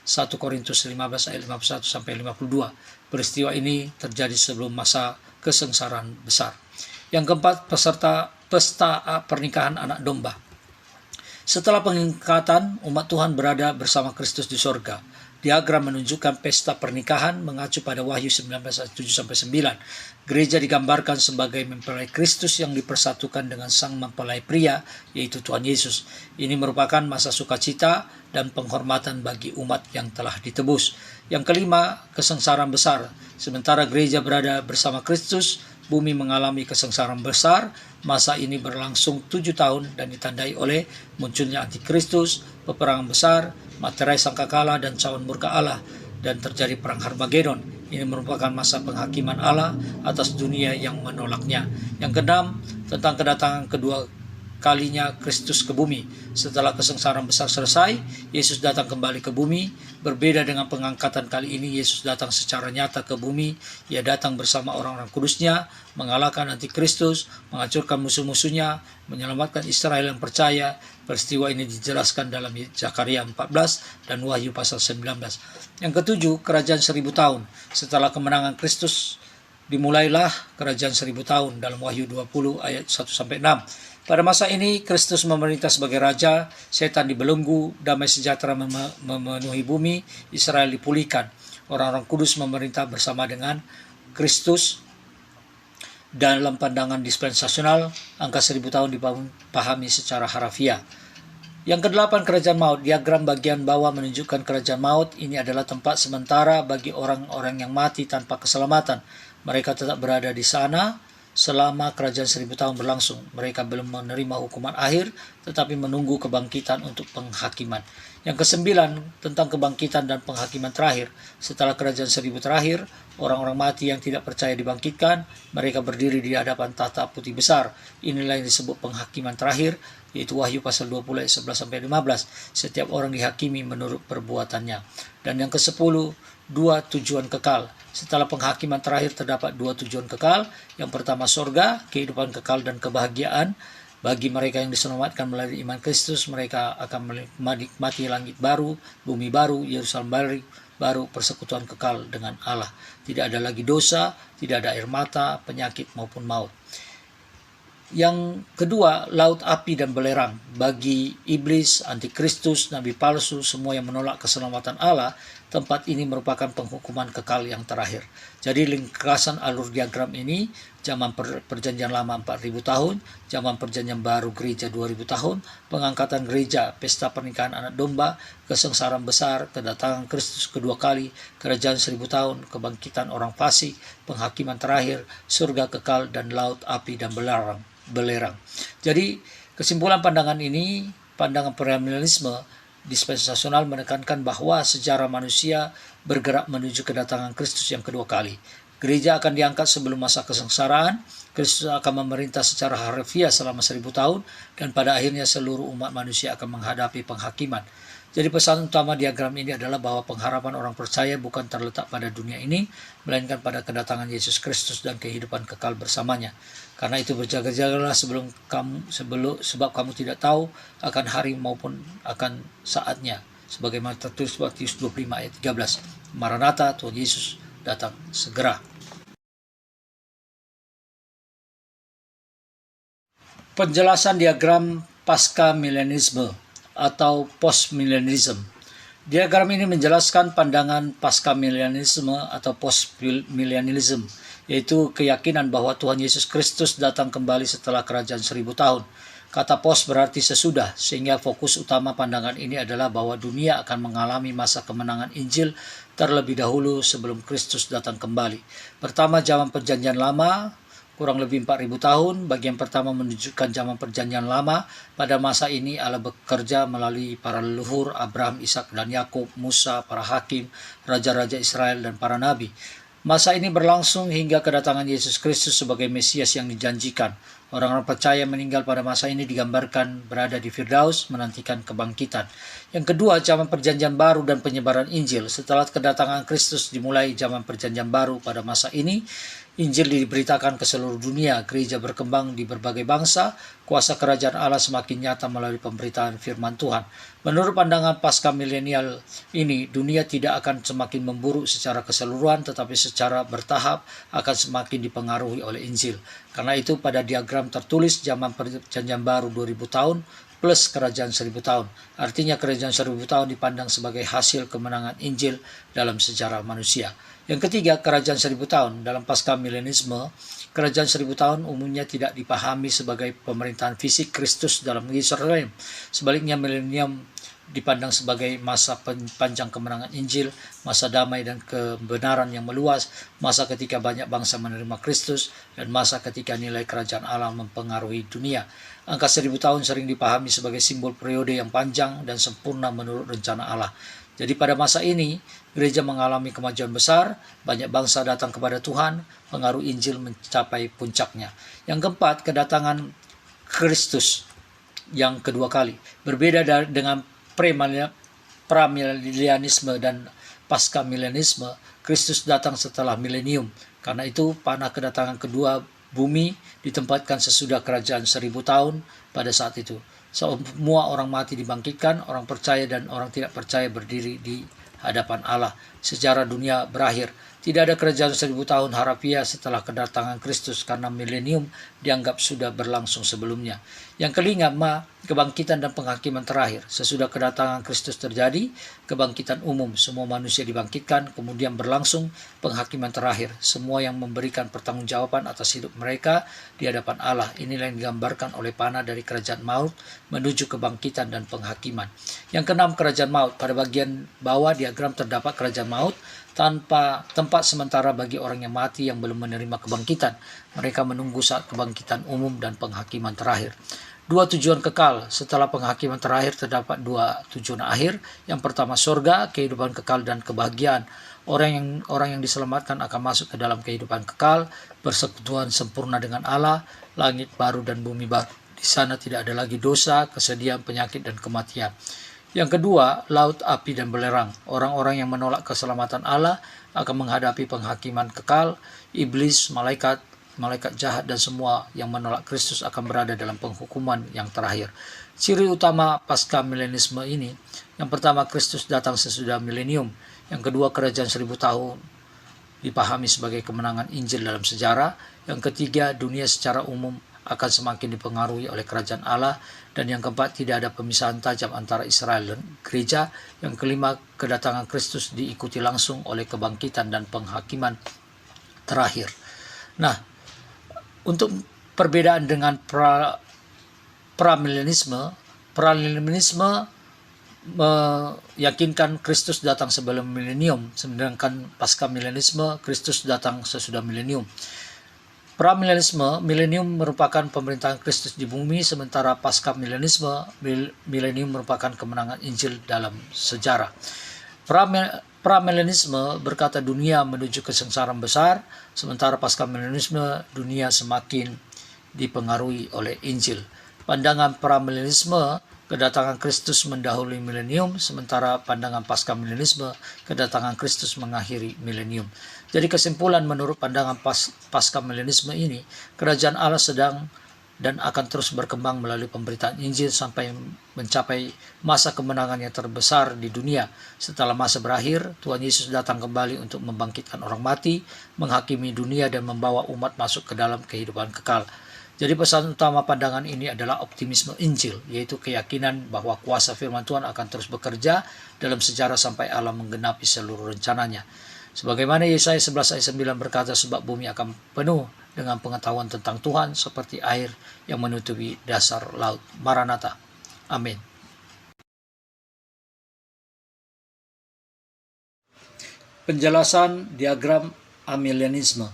1 Korintus 15 ayat 51-52. Peristiwa ini terjadi sebelum masa kesengsaraan besar. Yang keempat, pesta pernikahan anak domba. Setelah pengangkatan, umat Tuhan berada bersama Kristus di sorga. Diagram menunjukkan pesta pernikahan mengacu pada Wahyu 19 ayat 7-9. Gereja digambarkan sebagai mempelai Kristus yang dipersatukan dengan sang mempelai pria, yaitu Tuhan Yesus. Ini merupakan masa sukacita dan penghormatan bagi umat yang telah ditebus. Yang kelima, kesengsaraan besar. Sementara gereja berada bersama Kristus, bumi mengalami kesengsaraan besar. Masa ini berlangsung 7 tahun dan ditandai oleh munculnya antikristus, peperangan besar, materai sangkakala dan cawan murka Allah, dan terjadi perang Harmagedon. Ini merupakan masa penghakiman Allah atas dunia yang menolaknya. Yang keenam, tentang kedatangan kedua kalinya Kristus ke bumi. Setelah kesengsaraan besar selesai, Yesus datang kembali ke bumi. Berbeda dengan pengangkatan kali ini, Yesus datang secara nyata ke bumi. Ia datang bersama orang-orang kudusnya, mengalahkan antikristus, menghancurkan musuh-musuhnya, menyelamatkan Israel yang percaya. Peristiwa ini dijelaskan dalam Zakaria 14 dan Wahyu pasal 19. Yang ketujuh, kerajaan 1000 tahun. Setelah kemenangan Kristus, dimulailah kerajaan 1000 tahun dalam Wahyu 20 ayat 1-6. Pada masa ini, Kristus memerintah sebagai Raja, setan dibelenggu, damai sejahtera memenuhi bumi, Israel dipulihkan. Orang-orang kudus memerintah bersama dengan Kristus. Dalam pandangan dispensasional, angka 1000 tahun dipahami secara harafiah. Yang kedelapan, kerajaan maut. Diagram bagian bawah menunjukkan kerajaan maut. Ini adalah tempat sementara bagi orang-orang yang mati tanpa keselamatan. Mereka tetap berada di sana selama kerajaan 1000 tahun berlangsung. Mereka belum menerima hukuman akhir, tetapi menunggu kebangkitan untuk penghakiman. Yang kesembilan, tentang kebangkitan dan penghakiman terakhir. Setelah kerajaan 1000 terakhir, orang-orang mati yang tidak percaya dibangkitkan. Mereka berdiri di hadapan tahta putih besar. Inilah yang disebut penghakiman terakhir, yaitu Wahyu pasal 20 ayat 11-15. Setiap orang dihakimi menurut perbuatannya. Dan yang ke-10, 2 tujuan kekal. Setelah penghakiman terakhir terdapat 2 tujuan kekal. Yang pertama, surga, kehidupan kekal dan kebahagiaan. Bagi mereka yang diselamatkan melalui iman Kristus, mereka akan menikmati langit baru, bumi baru, Yerusalem baru, persekutuan kekal dengan Allah. Tidak ada lagi dosa, tidak ada air mata, penyakit maupun maut. Yang kedua, laut api dan belerang. Bagi iblis, antikristus, nabi palsu, semua yang menolak keselamatan Allah, tempat ini merupakan penghukuman kekal yang terakhir. Jadi ringkasan alur diagram ini, zaman perjanjian lama 4000 tahun, zaman perjanjian baru gereja 2000 tahun, pengangkatan gereja, pesta pernikahan anak domba, kesengsaraan besar, kedatangan Kristus kedua kali, kerajaan 1000 tahun, kebangkitan orang fasik, penghakiman terakhir, surga kekal, dan laut api dan belerang. Jadi kesimpulan pandangan ini, pandangan premilenialisme dispensasional menekankan bahwa sejarah manusia bergerak menuju kedatangan Kristus yang kedua kali. Gereja akan diangkat sebelum masa kesengsaraan, Kristus akan memerintah secara harfiah selama 1000 tahun, dan pada akhirnya seluruh umat manusia akan menghadapi penghakiman. Jadi pesan utama diagram ini adalah bahwa pengharapan orang percaya bukan terletak pada dunia ini, melainkan pada kedatangan Yesus Kristus dan kehidupan kekal bersamanya. Karena itu berjaga-jagalah sebab kamu tidak tahu akan hari maupun akan saatnya. Sebagaimana tertulis Matius 25 ayat 13. Maranatha, Tuhan Yesus datang segera. Penjelasan diagram pasca milenisme atau postmillennialism. Diagram ini menjelaskan pandangan pasca milenialisme atau postmillennialism, yaitu keyakinan bahwa Tuhan Yesus Kristus datang kembali setelah kerajaan 1000 tahun. Kata post berarti sesudah, sehingga fokus utama pandangan ini adalah bahwa dunia akan mengalami masa kemenangan Injil terlebih dahulu sebelum Kristus datang kembali. Pertama, zaman perjanjian lama, kurang lebih 4000 tahun. Bagian pertama menunjukkan zaman perjanjian lama. Pada masa ini Allah bekerja melalui para leluhur Abraham, Ishak dan Yakub, Musa, para hakim, raja-raja Israel dan para nabi. Masa ini berlangsung hingga kedatangan Yesus Kristus sebagai Mesias yang dijanjikan. Orang-orang percaya meninggal pada masa ini digambarkan berada di Firdaus menantikan kebangkitan. Yang kedua, zaman perjanjian baru dan penyebaran Injil. Setelah kedatangan Kristus dimulai zaman perjanjian baru. Pada masa ini Injil diberitakan ke seluruh dunia, gereja berkembang di berbagai bangsa, kuasa kerajaan Allah semakin nyata melalui pemberitaan firman Tuhan. Menurut pandangan pasca milenial ini, dunia tidak akan semakin memburuk secara keseluruhan, tetapi secara bertahap akan semakin dipengaruhi oleh Injil. Karena itu pada diagram tertulis zaman perjanjian baru 2000 tahun, plus kerajaan 1000 tahun. Artinya kerajaan 1000 tahun dipandang sebagai hasil kemenangan Injil dalam sejarah manusia. Yang ketiga, kerajaan 1000 tahun. Dalam pasca milenisme, kerajaan 1000 tahun umumnya tidak dipahami sebagai pemerintahan fisik Kristus dalam Yerusalem. Sebaliknya, milenium dipandang sebagai masa panjang kemenangan Injil, masa damai dan kebenaran yang meluas, masa ketika banyak bangsa menerima Kristus, dan masa ketika nilai kerajaan Allah mempengaruhi dunia. Angka 1000 tahun sering dipahami sebagai simbol periode yang panjang dan sempurna menurut rencana Allah. Jadi pada masa ini, gereja mengalami kemajuan besar, banyak bangsa datang kepada Tuhan, pengaruh Injil mencapai puncaknya. Yang keempat, kedatangan Kristus yang kedua kali. Berbeda dengan premilenialisme dan pasca milenisme, Kristus datang setelah milenium. Karena itu, panah kedatangan kedua bumi ditempatkan sesudah kerajaan 1000 tahun pada saat itu. Semua orang mati dibangkitkan, orang percaya dan orang tidak percaya berdiri di hadapan Allah. Sejarah dunia berakhir. Tidak ada kerajaan 1000 tahun harafiah setelah kedatangan Kristus karena milenium dianggap sudah berlangsung sebelumnya. Yang kelima, kebangkitan dan penghakiman terakhir. Sesudah kedatangan Kristus terjadi, kebangkitan umum. Semua manusia dibangkitkan, kemudian berlangsung penghakiman terakhir. Semua yang memberikan pertanggungjawaban atas hidup mereka di hadapan Allah. Inilah yang digambarkan oleh panah dari kerajaan maut menuju kebangkitan dan penghakiman. Yang keenam, kerajaan maut. Pada bagian bawah diagram terdapat kerajaan maut tanpa tempat sementara bagi orang yang mati yang belum menerima kebangkitan. Mereka menunggu saat kebangkitan umum dan penghakiman terakhir. Dua tujuan kekal. Setelah penghakiman terakhir terdapat dua tujuan akhir. Yang pertama surga, kehidupan kekal dan kebahagiaan. Orang yang diselamatkan akan masuk ke dalam kehidupan kekal, persekutuan sempurna dengan Allah, langit baru dan bumi baru. Di sana tidak ada lagi dosa, kesedihan, penyakit dan kematian. Yang kedua, laut, api, dan belerang. Orang-orang yang menolak keselamatan Allah akan menghadapi penghakiman kekal. Iblis, malaikat jahat, dan semua yang menolak Kristus akan berada dalam penghukuman yang terakhir. Ciri utama pasca milenisme ini, yang pertama, Kristus datang sesudah milenium. Yang kedua, kerajaan 1000 tahun dipahami sebagai kemenangan Injil dalam sejarah. Yang ketiga, dunia secara umum akan semakin dipengaruhi oleh kerajaan Allah. Dan yang keempat, tidak ada pemisahan tajam antara Israel dan gereja. Yang kelima, kedatangan Kristus diikuti langsung oleh kebangkitan dan penghakiman terakhir. Nah, untuk perbedaan dengan premilenialisme meyakinkan Kristus datang sebelum milenium, sedangkan pasca milenisme Kristus datang sesudah milenium. Premilenialisme, milenium merupakan pemerintahan Kristus di bumi, sementara pasca milenium merupakan kemenangan Injil dalam sejarah. Premilenialisme berkata dunia menuju kesengsaraan besar, sementara pasca milenialisme dunia semakin dipengaruhi oleh Injil. Pandangan premilenialisme, kedatangan Kristus mendahului milenium, sementara pandangan pasca milenialisme, kedatangan Kristus mengakhiri milenium. Jadi kesimpulan menurut pandangan pasca milenialisme ini, kerajaan Allah sedang dan akan terus berkembang melalui pemberitaan Injil sampai mencapai masa kemenangan yang terbesar di dunia. Setelah masa berakhir, Tuhan Yesus datang kembali untuk membangkitkan orang mati, menghakimi dunia dan membawa umat masuk ke dalam kehidupan kekal. Jadi pesan utama pandangan ini adalah optimisme Injil, yaitu keyakinan bahwa kuasa firman Tuhan akan terus bekerja dalam sejarah sampai Allah menggenapi seluruh rencananya. Sebagaimana Yesaya 11 ayat 9 berkata, sebab bumi akan penuh dengan pengetahuan tentang Tuhan seperti air yang menutupi dasar laut. Maranatha. Amin. Penjelasan diagram amilenialisme.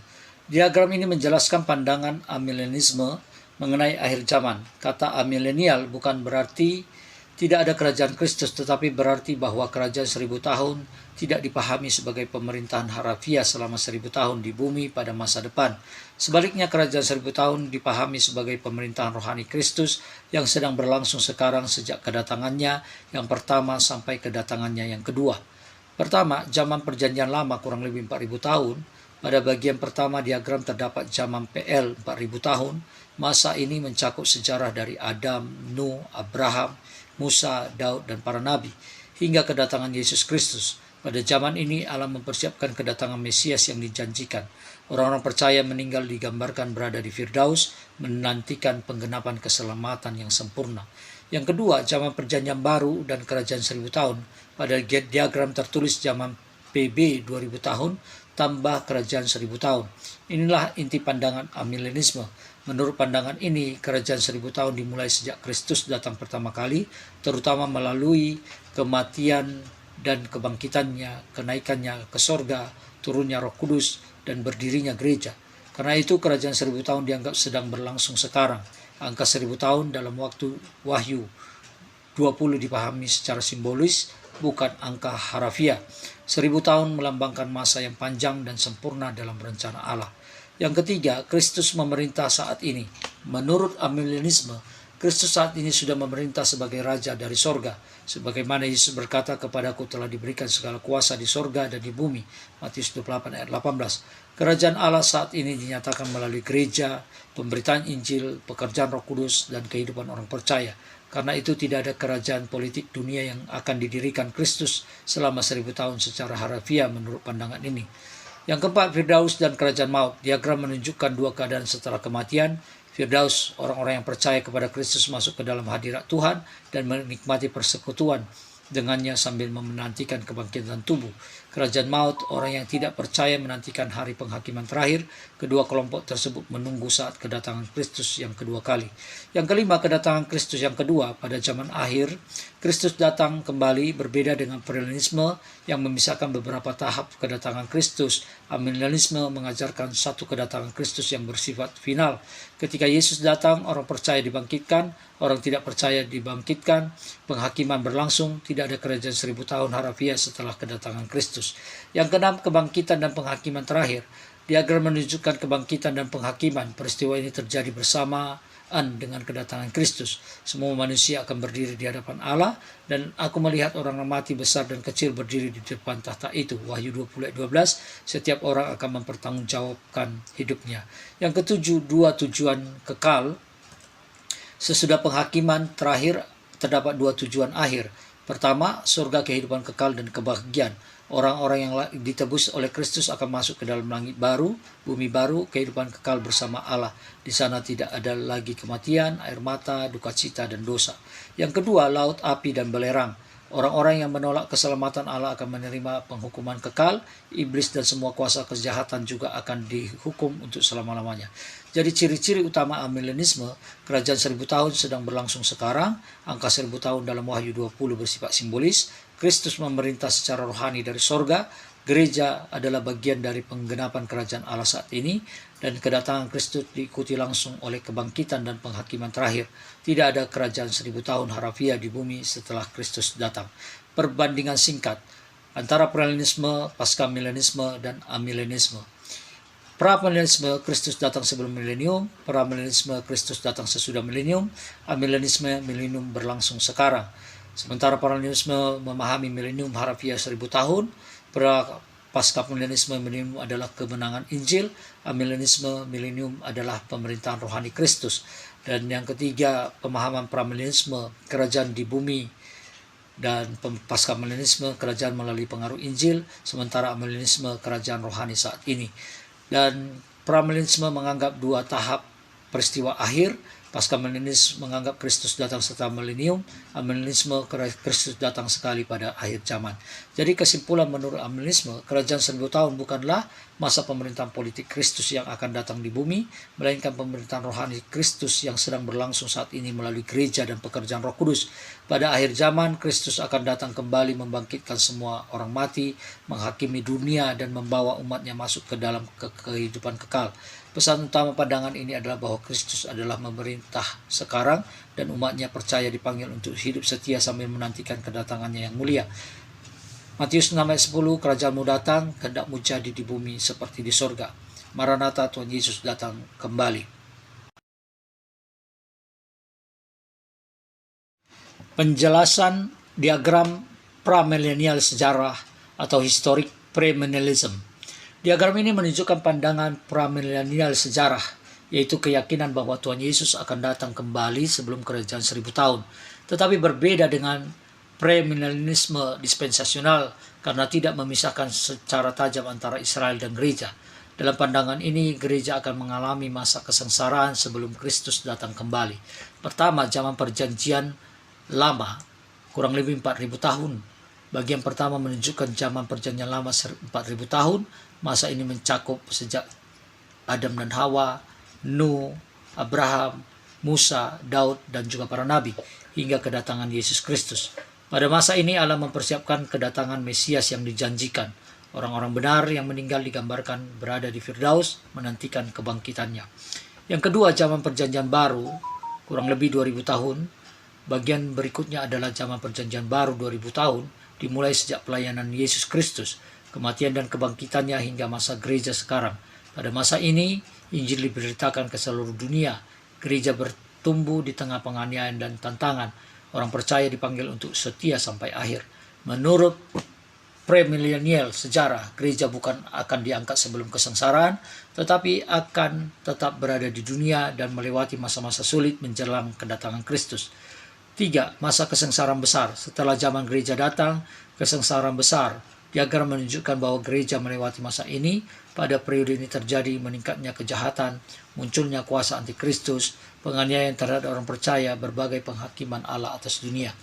Diagram ini menjelaskan pandangan amilenialisme mengenai akhir zaman. Kata amilenial bukan berarti tidak ada kerajaan Kristus, tetapi berarti bahwa kerajaan 1000 tahun tidak dipahami sebagai pemerintahan harafiah selama 1000 tahun di bumi pada masa depan. Sebaliknya, kerajaan 1000 tahun dipahami sebagai pemerintahan rohani Kristus yang sedang berlangsung sekarang sejak kedatangannya yang pertama sampai kedatangannya yang kedua. Pertama, zaman perjanjian lama kurang lebih 4000 tahun. Pada bagian pertama diagram terdapat zaman PL 4000 tahun. Masa ini mencakup sejarah dari Adam, Nuh, Abraham, Musa, Daud, dan para nabi, hingga kedatangan Yesus Kristus. Pada zaman ini Allah mempersiapkan kedatangan Mesias yang dijanjikan. Orang-orang percaya meninggal digambarkan berada di Firdaus, menantikan penggenapan keselamatan yang sempurna. Yang kedua, zaman perjanjian baru dan kerajaan 1000 tahun. Pada diagram tertulis zaman PB 2000 tahun, tambah kerajaan 1000 tahun. Inilah inti pandangan amilenisme. Menurut pandangan ini, kerajaan 1000 tahun dimulai sejak Kristus datang pertama kali, terutama melalui kematian dan kebangkitannya, kenaikannya ke sorga, turunnya Roh Kudus, dan berdirinya gereja. Karena itu kerajaan 1000 tahun dianggap sedang berlangsung sekarang. Angka 1000 tahun dalam waktu Wahyu 20 dipahami secara simbolis, bukan angka harafiah. 1000 tahun melambangkan masa yang panjang dan sempurna dalam rencana Allah. Yang ketiga, Kristus memerintah saat ini. Menurut amilenisme, Kristus saat ini sudah memerintah sebagai Raja dari sorga. Sebagaimana Yesus berkata, kepadaku telah diberikan segala kuasa di sorga dan di bumi. Matius 28 ayat 18. Kerajaan Allah saat ini dinyatakan melalui gereja, pemberitaan Injil, pekerjaan Roh Kudus, dan kehidupan orang percaya. Karena itu tidak ada kerajaan politik dunia yang akan didirikan Kristus selama 1000 tahun secara harafiah menurut pandangan ini. Yang keempat, Firdaus dan kerajaan maut. Diagram menunjukkan dua keadaan setelah kematian. Firdaus, orang-orang yang percaya kepada Kristus masuk ke dalam hadirat Tuhan dan menikmati persekutuan dengannya sambil menantikan kebangkitan tubuh. Kerajaan maut, orang yang tidak percaya menantikan hari penghakiman terakhir. Kedua kelompok tersebut menunggu saat kedatangan Kristus yang kedua kali. Yang kelima, kedatangan Kristus yang kedua. Pada zaman akhir, Kristus datang kembali, berbeda dengan premilenisme yang memisahkan beberapa tahap kedatangan Kristus. Amilenisme mengajarkan satu kedatangan Kristus yang bersifat final. Ketika Yesus datang, orang percaya dibangkitkan, orang tidak percaya dibangkitkan, penghakiman berlangsung, tidak ada kerajaan 1000 tahun harafiah setelah kedatangan Kristus. Yang keenam, kebangkitan dan penghakiman terakhir. Diagram menunjukkan kebangkitan dan penghakiman. Peristiwa ini terjadi bersamaan dengan kedatangan Kristus. Semua manusia akan berdiri di hadapan Allah, dan aku melihat orang mati besar dan kecil berdiri di depan tahta itu. Wahyu 20 ayat 12, setiap orang akan mempertanggungjawabkan hidupnya. Yang ketujuh, dua tujuan kekal. Sesudah penghakiman terakhir, terdapat dua tujuan akhir. Pertama, surga kehidupan kekal dan kebahagiaan. Orang-orang yang ditebus oleh Kristus akan masuk ke dalam langit baru, bumi baru, kehidupan kekal bersama Allah. Di sana tidak ada lagi kematian, air mata, duka cita, dan dosa. Yang kedua, laut, api, dan belerang. Orang-orang yang menolak keselamatan Allah akan menerima penghukuman kekal. Iblis dan semua kuasa kejahatan juga akan dihukum untuk selama-lamanya. Jadi ciri-ciri utama amilenisme, kerajaan 1000 tahun sedang berlangsung sekarang. Angka 1000 tahun dalam Wahyu 20 bersifat simbolis. Kristus memerintah secara rohani dari sorga. Gereja adalah bagian dari penggenapan kerajaan Allah saat ini, dan kedatangan Kristus diikuti langsung oleh kebangkitan dan penghakiman terakhir. Tidak ada kerajaan 1000 tahun harafiah di bumi setelah Kristus datang. Perbandingan singkat antara premilenisme, paskamilenisme, dan amilenisme. Premilenisme, Kristus datang sebelum milenium. Premilenisme, Kristus datang sesudah milenium. Amilenisme, milenium berlangsung sekarang. Sementara premilenisme memahami milenium harafiah 1000 tahun. Paskamilenisme, milenium adalah kemenangan Injil. Amilenisme, milenium adalah pemerintahan rohani Kristus. Dan yang ketiga, pemahaman premilenisme, kerajaan di bumi, dan paskamilenisme, kerajaan melalui pengaruh Injil. Sementara amilenisme, kerajaan rohani saat ini. Dan premilenisme menganggap dua tahap peristiwa akhir. Paskamilenisme menganggap Kristus datang setelah milenium. Amilenisme, Kristus datang sekali pada akhir zaman. Jadi kesimpulan menurut amilenisme, kerajaan 1000 tahun bukanlah masa pemerintahan politik Kristus yang akan datang di bumi, melainkan pemerintahan rohani Kristus yang sedang berlangsung saat ini melalui gereja dan pekerjaan Roh Kudus. Pada akhir zaman, Kristus akan datang kembali membangkitkan semua orang mati, menghakimi dunia, dan membawa umatnya masuk ke dalam kehidupan kekal. Pesan utama pandangan ini adalah bahwa Kristus adalah memerintah sekarang, dan umatnya percaya dipanggil untuk hidup setia sambil menantikan kedatangannya yang mulia. Matius 6 ayat 10, kerajaanmu datang, kehendakmu jadi di bumi seperti di sorga. Maranatha, Tuhan Yesus datang kembali. Penjelasan diagram pramilenial sejarah atau historic premillennialism. Diagram ini menunjukkan pandangan pramilenial sejarah, yaitu keyakinan bahwa Tuhan Yesus akan datang kembali sebelum kerajaan 1000 tahun. Tetapi berbeda dengan premilenialisme dispensasional karena tidak memisahkan secara tajam antara Israel dan gereja. Dalam pandangan ini, gereja akan mengalami masa kesengsaraan sebelum Kristus datang kembali. Pertama, zaman perjanjian lama, kurang lebih 4.000 tahun. Bagian pertama menunjukkan zaman perjanjian lama 4.000 tahun. Masa ini mencakup sejak Adam dan Hawa, Nuh, Abraham, Musa, Daud, dan juga para nabi, hingga kedatangan Yesus Kristus. Pada masa ini Allah mempersiapkan kedatangan Mesias yang dijanjikan. Orang-orang benar yang meninggal digambarkan berada di Firdaus menantikan kebangkitannya. Yang kedua, zaman perjanjian baru, kurang lebih 2000 tahun. Bagian berikutnya adalah zaman perjanjian baru 2000 tahun, dimulai sejak pelayanan Yesus Kristus, kematian dan kebangkitannya hingga masa gereja sekarang. Pada masa ini, Injil diberitakan ke seluruh dunia. Gereja bertumbuh di tengah penganiayaan dan tantangan. Orang percaya dipanggil untuk setia sampai akhir. Menurut premilenial sejarah, gereja bukan akan diangkat sebelum kesengsaraan, tetapi akan tetap berada di dunia dan melewati masa-masa sulit menjelang kedatangan Kristus. 3. Masa kesengsaraan besar. Setelah zaman gereja datang, kesengsaraan besar. Diagram menunjukkan bahwa gereja melewati masa ini. Pada periode ini terjadi meningkatnya kejahatan, munculnya kuasa antikristus, penganiayaan terhadap orang percaya, berbagai penghakiman Allah atas dunia.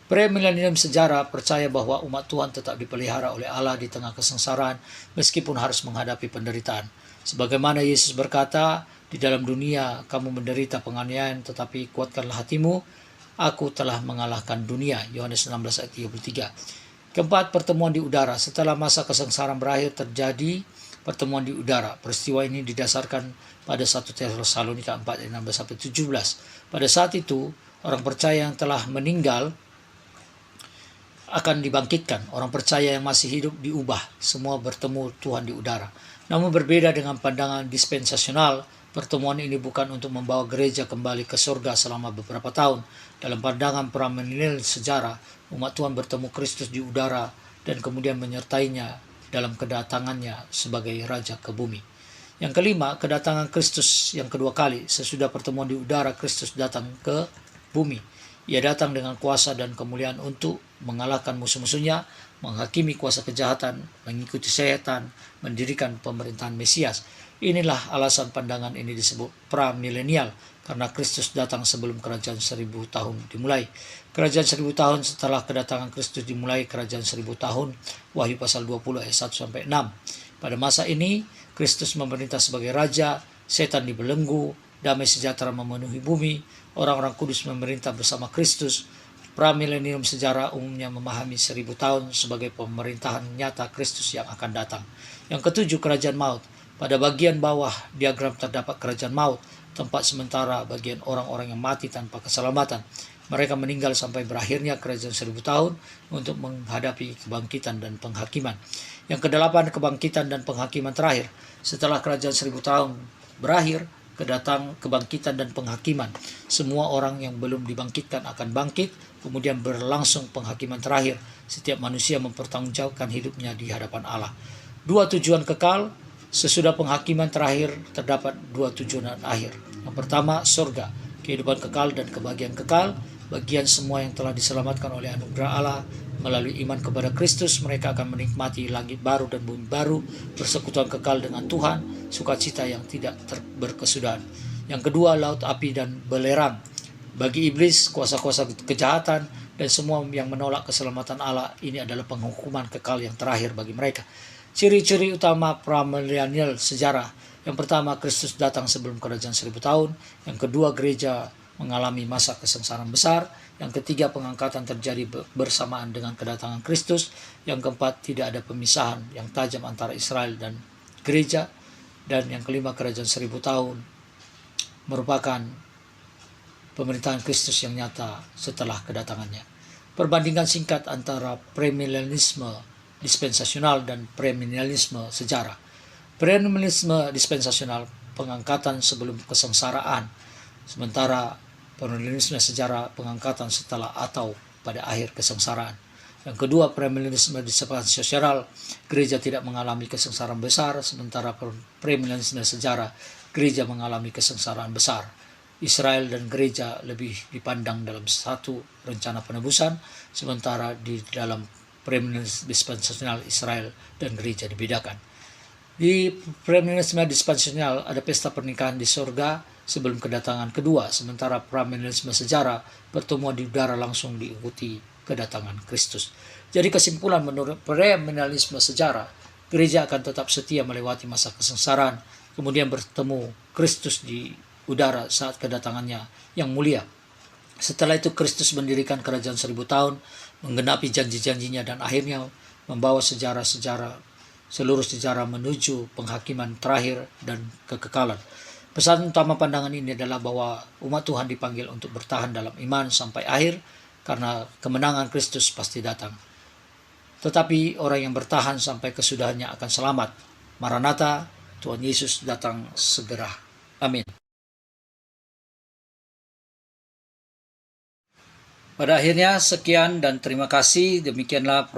Premilenium sejarah percaya bahwa umat Tuhan tetap dipelihara oleh Allah di tengah kesengsaraan meskipun harus menghadapi penderitaan. Sebagaimana Yesus berkata, di dalam dunia kamu menderita penganiayaan, tetapi kuatkanlah hatimu, aku telah mengalahkan dunia. Yohanes 16 ayat 33. Keempat, pertemuan di udara. Setelah masa kesengsaraan berakhir terjadi pertemuan di udara. Peristiwa ini didasarkan pada 1 Tesalonika 4 ayat 16-17. Pada saat itu, orang percaya yang telah meninggal akan dibangkitkan. Orang percaya yang masih hidup diubah. Semua bertemu Tuhan di udara. Namun berbeda dengan pandangan dispensasional, pertemuan ini bukan untuk membawa gereja kembali ke surga selama beberapa tahun. Dalam pandangan premilenial sejarah, umat Tuhan bertemu Kristus di udara dan kemudian menyertainya dalam kedatangannya sebagai Raja ke bumi. Yang kelima, kedatangan Kristus yang kedua kali. Sesudah pertemuan di udara, Kristus datang ke bumi. Ia datang dengan kuasa dan kemuliaan untuk mengalahkan musuh-musuhnya, menghakimi kuasa kejahatan, mengikuti setan, mendirikan pemerintahan Mesias. Inilah alasan pandangan ini disebut premilenial, karena Kristus datang sebelum kerajaan 1000 tahun dimulai. Kerajaan 1000 tahun setelah kedatangan Kristus dimulai kerajaan 1000 tahun, Wahyu pasal 20 ayat 1-6. Pada masa ini, Kristus memerintah sebagai Raja, setan dibelenggu, damai sejahtera memenuhi bumi, orang-orang kudus memerintah bersama Kristus. Premilenium sejarah umumnya memahami 1000 tahun sebagai pemerintahan nyata Kristus yang akan datang. Yang ketujuh, kerajaan maut. Pada bagian bawah diagram terdapat kerajaan maut, tempat sementara bagian orang-orang yang mati tanpa keselamatan. Mereka meninggal sampai berakhirnya kerajaan 1000 tahun untuk menghadapi kebangkitan dan penghakiman. Yang kedelapan, kebangkitan dan penghakiman terakhir. Setelah kerajaan 1000 tahun berakhir, kedatang kebangkitan dan penghakiman. Semua orang yang belum dibangkitkan akan bangkit, kemudian berlangsung penghakiman terakhir. Setiap manusia mempertanggungjawabkan hidupnya di hadapan Allah. Dua tujuan kekal. Sesudah penghakiman terakhir terdapat dua tujuan akhir. Yang pertama, surga, kehidupan kekal dan kebahagiaan kekal. Bagian semua yang telah diselamatkan oleh anugerah Allah melalui iman kepada Kristus, mereka akan menikmati langit baru dan bumi baru, persekutuan kekal dengan Tuhan, sukacita yang tidak berkesudahan. Yang kedua, laut api dan belerang. Bagi iblis, kuasa-kuasa kejahatan, dan semua yang menolak keselamatan Allah, ini adalah penghukuman kekal yang terakhir bagi mereka. Ciri-ciri utama premilenial sejarah. Yang pertama, Kristus datang sebelum kerajaan 1000 tahun. Yang kedua, gereja mengalami masa kesengsaraan besar. Yang ketiga, pengangkatan terjadi bersamaan dengan kedatangan Kristus. Yang keempat, tidak ada pemisahan yang tajam antara Israel dan gereja. Dan yang kelima, kerajaan 1000 tahun merupakan pemerintahan Kristus yang nyata setelah kedatangannya. Perbandingan singkat antara premilenialisme dispensasional dan premilenialisme sejarah. Premilenialisme dispensasional, pengangkatan sebelum kesengsaraan, sementara premilenialisme sejarah, pengangkatan setelah atau pada akhir kesengsaraan. Yang kedua, premilenialisme dispensasional, gereja tidak mengalami kesengsaraan besar, sementara premilenialisme sejarah, gereja mengalami kesengsaraan besar. Israel dan gereja lebih dipandang dalam satu rencana penebusan, sementara di dalam premilenialisme dispensasional Israel dan gereja dibedakan. Di premilenialisme dispensasional ada pesta pernikahan di surga sebelum kedatangan kedua, sementara premilenialisme sejarah pertemuan di udara langsung diikuti kedatangan Kristus. Jadi kesimpulan menurut premilenialisme sejarah, gereja akan tetap setia melewati masa kesengsaraan, kemudian bertemu Kristus di udara saat kedatangannya yang mulia. Setelah itu Kristus mendirikan kerajaan 1000 tahun, menggenapi janji-janjinya dan akhirnya membawa seluruh sejarah menuju penghakiman terakhir dan kekekalan. Pesan utama pandangan ini adalah bahwa umat Tuhan dipanggil untuk bertahan dalam iman sampai akhir karena kemenangan Kristus pasti datang. Tetapi orang yang bertahan sampai kesudahannya akan selamat. Maranatha, Tuhan Yesus datang segera. Amin. Pada akhirnya sekian dan terima kasih. Demikianlah